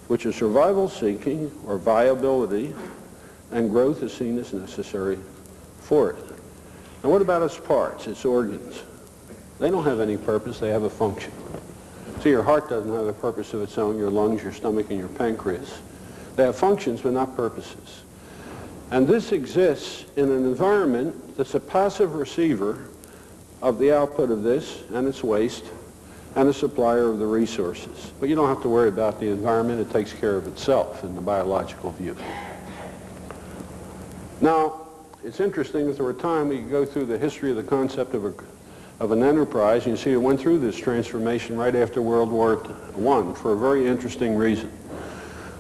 Speaker 1: which is survival-seeking, or viability, and growth is seen as necessary for it. Now what about its parts, its organs? They don't have any purpose, they have a function. So your heart doesn't have a purpose of its own, your lungs, your stomach, and your pancreas. They have functions but not purposes. And this exists in an environment that's a passive receiver of the output of this and its waste and a supplier of the resources. But you don't have to worry about the environment, it takes care of itself in the biological view. Now, it's interesting, if there were time, we could go through the history of the concept of an enterprise, and you see it went through this transformation right after World War I for a very interesting reason.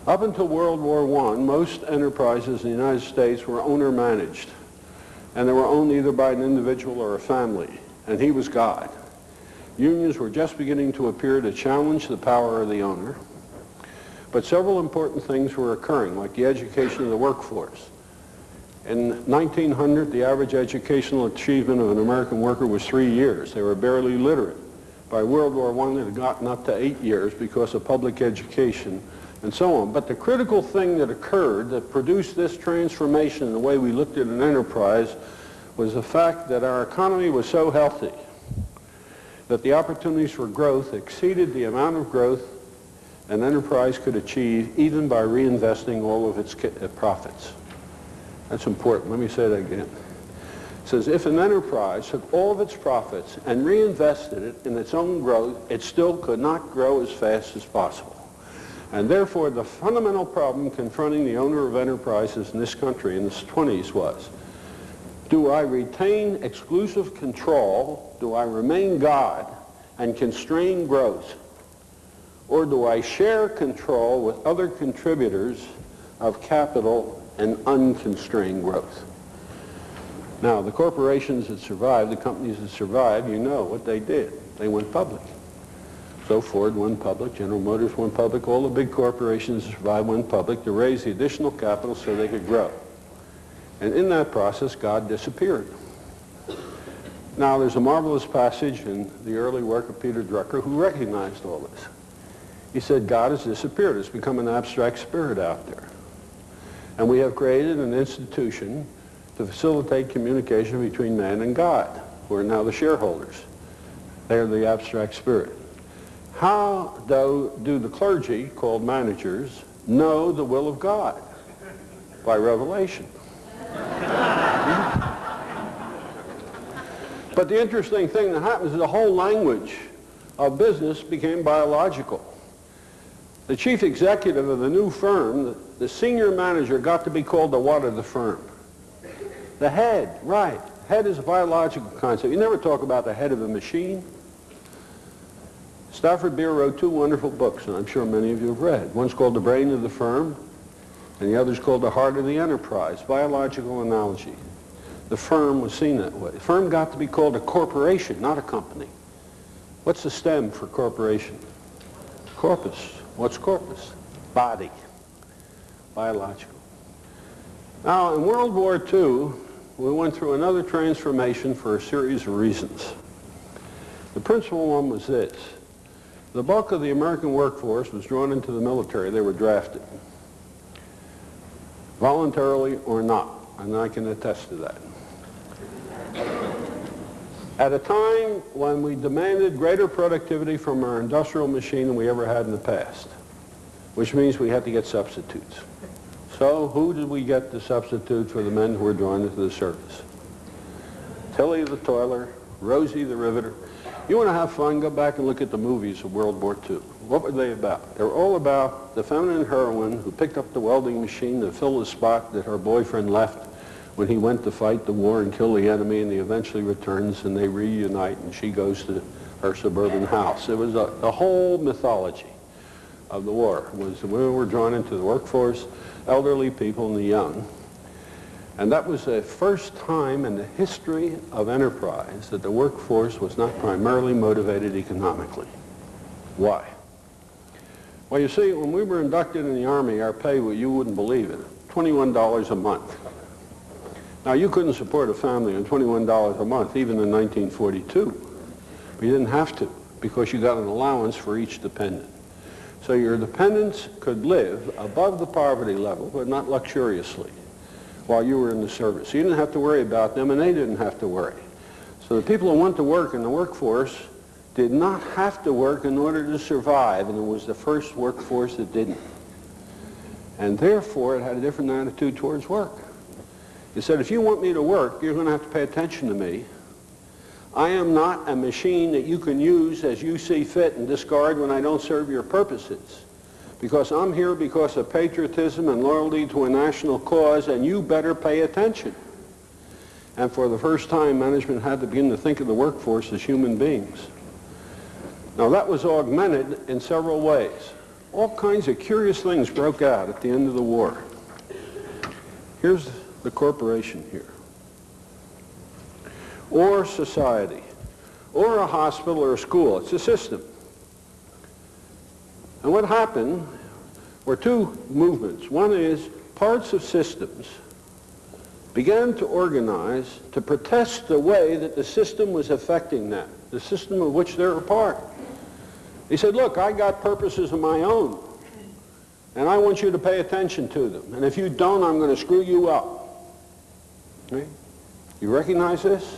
Speaker 1: Up until World War I, most enterprises in the United States were owner-managed, and they were owned either by an individual or a family, and he was God. Unions were just beginning to appear to challenge the power of the owner, but several important things were occurring, like the education of the workforce. In 1900, the average educational achievement of an American worker was 3 years. They were barely literate. By World War I, it had gotten up to 8 years because of public education and so on. But the critical thing that occurred that produced this transformation in the way we looked at an enterprise was the fact that our economy was so healthy that the opportunities for growth exceeded the amount of growth an enterprise could achieve even by reinvesting all of its profits. That's important. Let me say that again. It says if an enterprise took all of its profits and reinvested it in its own growth, it still could not grow as fast as possible. And therefore, the fundamental problem confronting the owner of enterprises in this country in the 20s was, do I retain exclusive control, do I remain God, and constrain growth? Or do I share control with other contributors of capital and unconstrained growth? Now, the corporations that survived, the companies that survived, you know what they did. They went public. So Ford went public, General Motors went public, all the big corporations that survived went public to raise the additional capital so they could grow. And in that process, God disappeared. Now, there's a marvelous passage in the early work of Peter Drucker who recognized all this. He said, God has disappeared. It's become an abstract spirit out there. And we have created an institution to facilitate communication between man and God, who are now the shareholders. They are the abstract spirit. How do the clergy, called managers, know the will of God? By revelation. But the interesting thing that happens is the whole language of business became biological. The chief executive of the new firm, the senior manager, got to be called the what of the firm? The head, right. Head is a biological concept. You never talk about the head of a machine. Stafford Beer wrote two wonderful books, and I'm sure many of you have read. One's called The Brain of the Firm, and the other's called The Heart of the Enterprise, biological analogy. The firm was seen that way. The firm got to be called a corporation, not a company. What's the stem for corporation? Corpus. What's corpus? Body. Biological. Now, in World War II, we went through another transformation for a series of reasons. The principal one was this. The bulk of the American workforce was drawn into the military. They were drafted, voluntarily or not, and I can attest to that. At a time when we demanded greater productivity from our industrial machine than we ever had in the past, which means we had to get substitutes. So who did we get to substitute for the men who were drawn into the service? Tilly the toiler, Rosie the riveter. You want to have fun, go back and look at the movies of World War II. What were they about? They were all about the feminine heroine who picked up the welding machine to fill the spot that her boyfriend left when he went to fight the war and kill the enemy, and he eventually returns and they reunite and she goes to her suburban house. It was the whole mythology of the war. It was the women were drawn into the workforce, elderly people and the young. And that was the first time in the history of enterprise that the workforce was not primarily motivated economically. Why? Well, you see, when we were inducted in the Army, our pay, well, you wouldn't believe it, $21 a month. Now, you couldn't support a family on $21 a month, even in 1942. But you didn't have to, because you got an allowance for each dependent. So your dependents could live above the poverty level, but not luxuriously, while you were in the service. You didn't have to worry about them, and they didn't have to worry. So the people who went to work in the workforce did not have to work in order to survive, and it was the first workforce that didn't. And therefore, it had a different attitude towards work. It said, if you want me to work, you're going to have to pay attention to me. I am not a machine that you can use as you see fit and discard when I don't serve your purposes. Because I'm here because of patriotism and loyalty to a national cause, and you better pay attention. And for the first time, management had to begin to think of the workforce as human beings. Now, that was augmented in several ways. All kinds of curious things broke out at the end of the war. Here's the corporation here, or society, or a hospital or a school. It's a system. And what happened were two movements. One is parts of systems began to organize to protest the way that the system was affecting them, the system of which they're a part. He said, look, I got purposes of my own, and I want you to pay attention to them. And if you don't, I'm going to screw you up. Okay? You recognize this?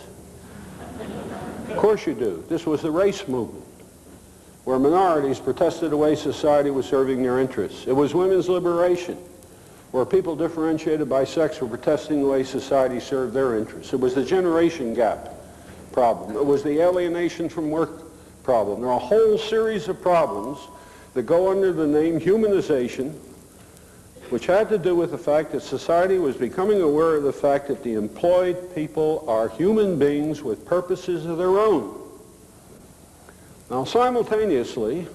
Speaker 1: Of course you do. This was the race movement, where minorities protested the way society was serving their interests. It was women's liberation, where people differentiated by sex were protesting the way society served their interests. It was the generation gap problem. It was the alienation from work problem. There are a whole series of problems that go under the name humanization, which had to do with the fact that society was becoming aware of the fact that the employed people are human beings with purposes of their own. Now, simultaneously,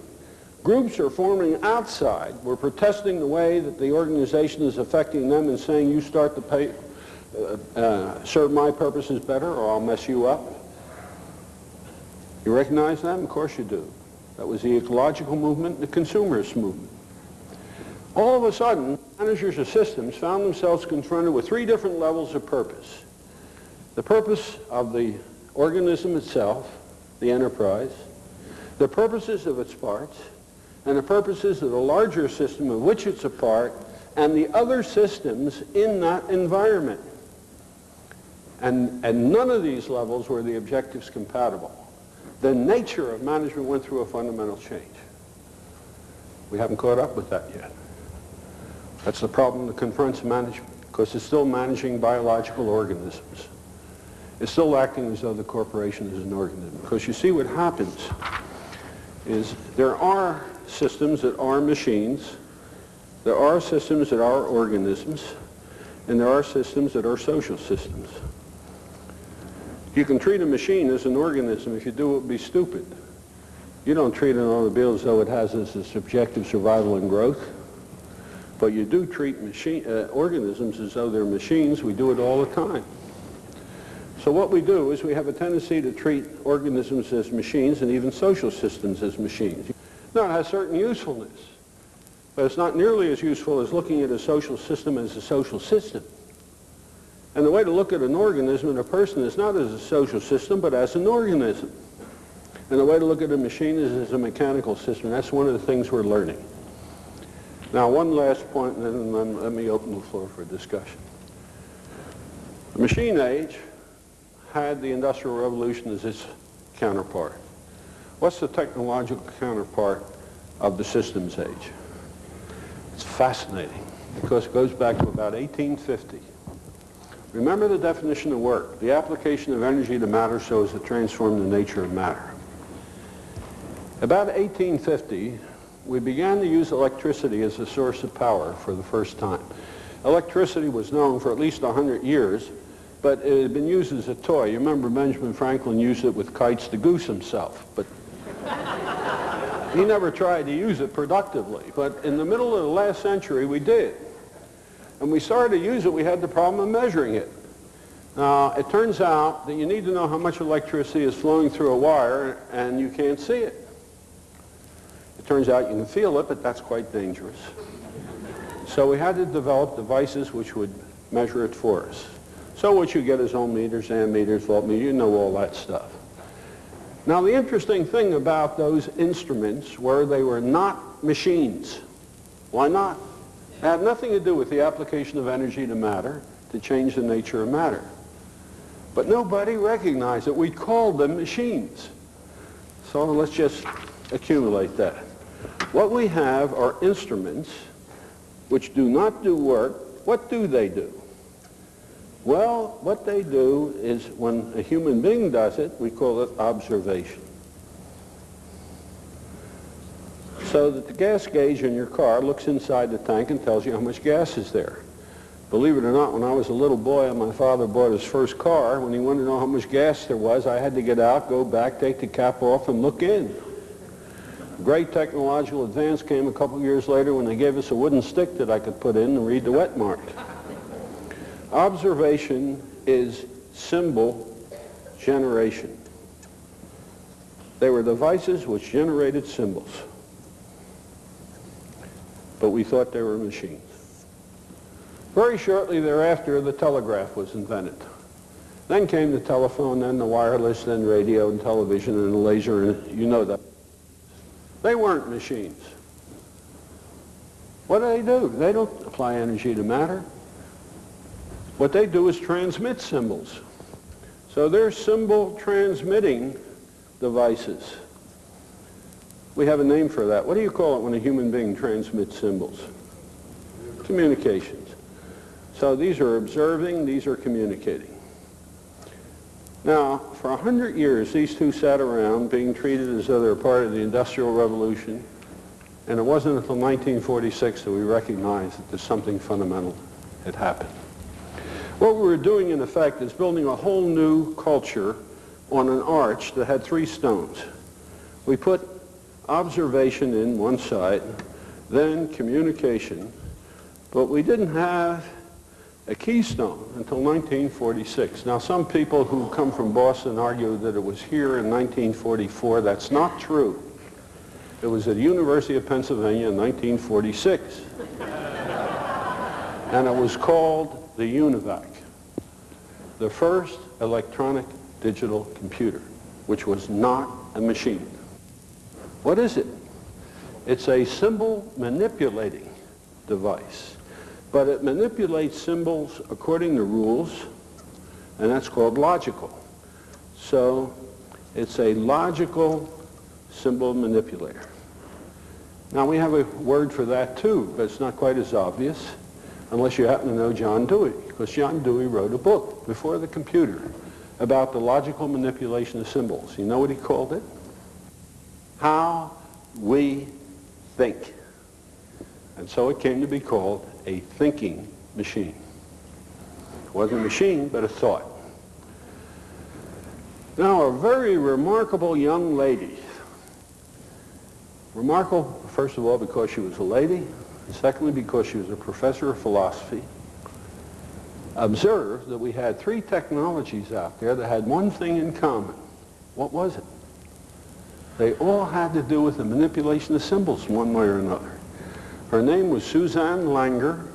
Speaker 1: groups are forming outside. We're protesting the way that the organization is affecting them and saying, you start to pay, serve my purposes better or I'll mess you up. You recognize that? Of course you do. That was the ecological movement, the consumerist movement. All of a sudden, managers of systems found themselves confronted with three different levels of purpose. The purpose of the organism itself, the enterprise, the purposes of its parts, and the purposes of the larger system of which it's a part, and the other systems in that environment. And none of these levels were the objectives compatible. The nature of management went through a fundamental change. We haven't caught up with that yet. That's the problem that confronts management, because it's still managing biological organisms. It's still acting as though the corporation is an organism. Because you see what happens is there are systems that are machines, there are systems that are organisms, and there are systems that are social systems. You can treat a machine as an organism. If you do, it would be stupid. You don't treat an automobile as though it has as its objective survival and growth, but you do treat organisms as though they're machines. We do it all the time. So what we do is we have a tendency to treat organisms as machines and even social systems as machines. Now, it has certain usefulness, but it's not nearly as useful as looking at a social system as a social system. And the way to look at an organism and a person is not as a social system, but as an organism. And the way to look at a machine is as a mechanical system. That's one of the things we're learning. Now, one last point, and then let me open the floor for discussion. The machine age had the Industrial Revolution as its counterpart. What's the technological counterpart of the systems age? It's fascinating because it goes back to about 1850. Remember the definition of work, the application of energy to matter so as to transform the nature of matter. About 1850, we began to use electricity as a source of power for the first time. Electricity was known for at least 100 years, but it had been used as a toy. You remember Benjamin Franklin used it with kites to goose himself, but he never tried to use it productively. But in the middle of the last century, we did. And we started to use it, we had the problem of measuring it. Now, it turns out that you need to know how much electricity is flowing through a wire, and you can't see it. It turns out you can feel it, but that's quite dangerous. So we had to develop devices which would measure it for us. So what you get is ohm meters, ammeters, voltmeters, you know all that stuff. Now, the interesting thing about those instruments were they were not machines. Why not? It had nothing to do with the application of energy to matter to change the nature of matter. But nobody recognized that we called them machines. So let's just accumulate that. What we have are instruments which do not do work. What do they do? Well, what they do is when a human being does it, we call it observation. So that the gas gauge in your car looks inside the tank and tells you how much gas is there. Believe it or not, when I was a little boy and my father bought his first car, when he wanted to know how much gas there was, I had to get out, go back, take the cap off, and look in. Great technological advance came a couple years later when they gave us a wooden stick that I could put in and read the wet mark. Observation is symbol generation. They were devices which generated symbols, but we thought they were machines. Very shortly thereafter, the telegraph was invented. Then came the telephone, then the wireless, then radio and television and the laser, and you know that. They weren't machines. What do? They don't apply energy to matter. What they do is transmit symbols. So they're symbol transmitting devices. We have a name for that. What do you call it when a human being transmits symbols? Communications. So these are observing, these are communicating. Now, for 100 years, these two sat around being treated as though they're part of the Industrial Revolution, and it wasn't until 1946 that we recognized that there's something fundamental had happened. What we were doing, in effect, is building a whole new culture on an arch that had three stones. We put observation in one side, then communication, but we didn't have a keystone until 1946. Now, some people who come from Boston argue that it was here in 1944. That's not true. It was at the University of Pennsylvania in 1946. And it was called the UNIVAC, the first electronic digital computer, which was not a machine. What is it? It's a symbol manipulating device. But it manipulates symbols according to rules, and that's called logical. So it's a logical symbol manipulator. Now, we have a word for that too, but it's not quite as obvious unless you happen to know John Dewey, because John Dewey wrote a book before the computer about the logical manipulation of symbols. You know what he called it? How We Think. And so it came to be called a thinking machine. It wasn't a machine, but a thought. Now, a very remarkable young lady. Remarkable, first of all, because she was a lady, and secondly, because she was a professor of philosophy, observed that we had three technologies out there that had one thing in common. What was it? They all had to do with the manipulation of symbols one way or another. Her name was Suzanne Langer,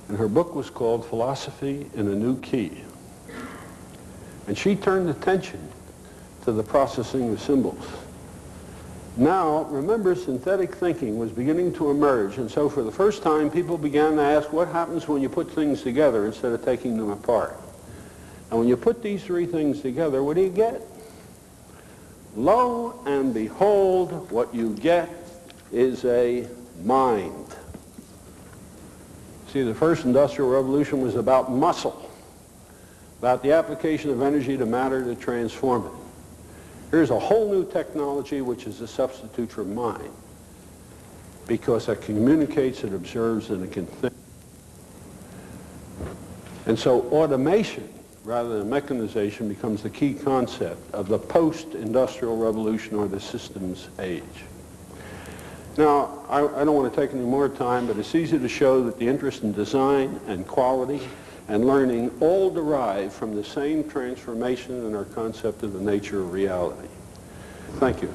Speaker 1: and her book was called Philosophy in a New Key. And she turned attention to the processing of symbols. Now, remember, synthetic thinking was beginning to emerge, and so for the first time, people began to ask what happens when you put things together instead of taking them apart. And when you put these three things together, what do you get? Lo and behold, what you get is a mind. See, the first industrial revolution was about muscle, about the application of energy to matter to transform it. Here's a whole new technology which is a substitute for mind, because it communicates, it observes, and it can think. And so automation, rather than mechanization, becomes the key concept of the post-industrial revolution, or the systems age. Now, I don't want to take any more time, but it's easy to show that the interest in design and quality and learning all derive from the same transformation in our concept of the nature of reality. Thank you.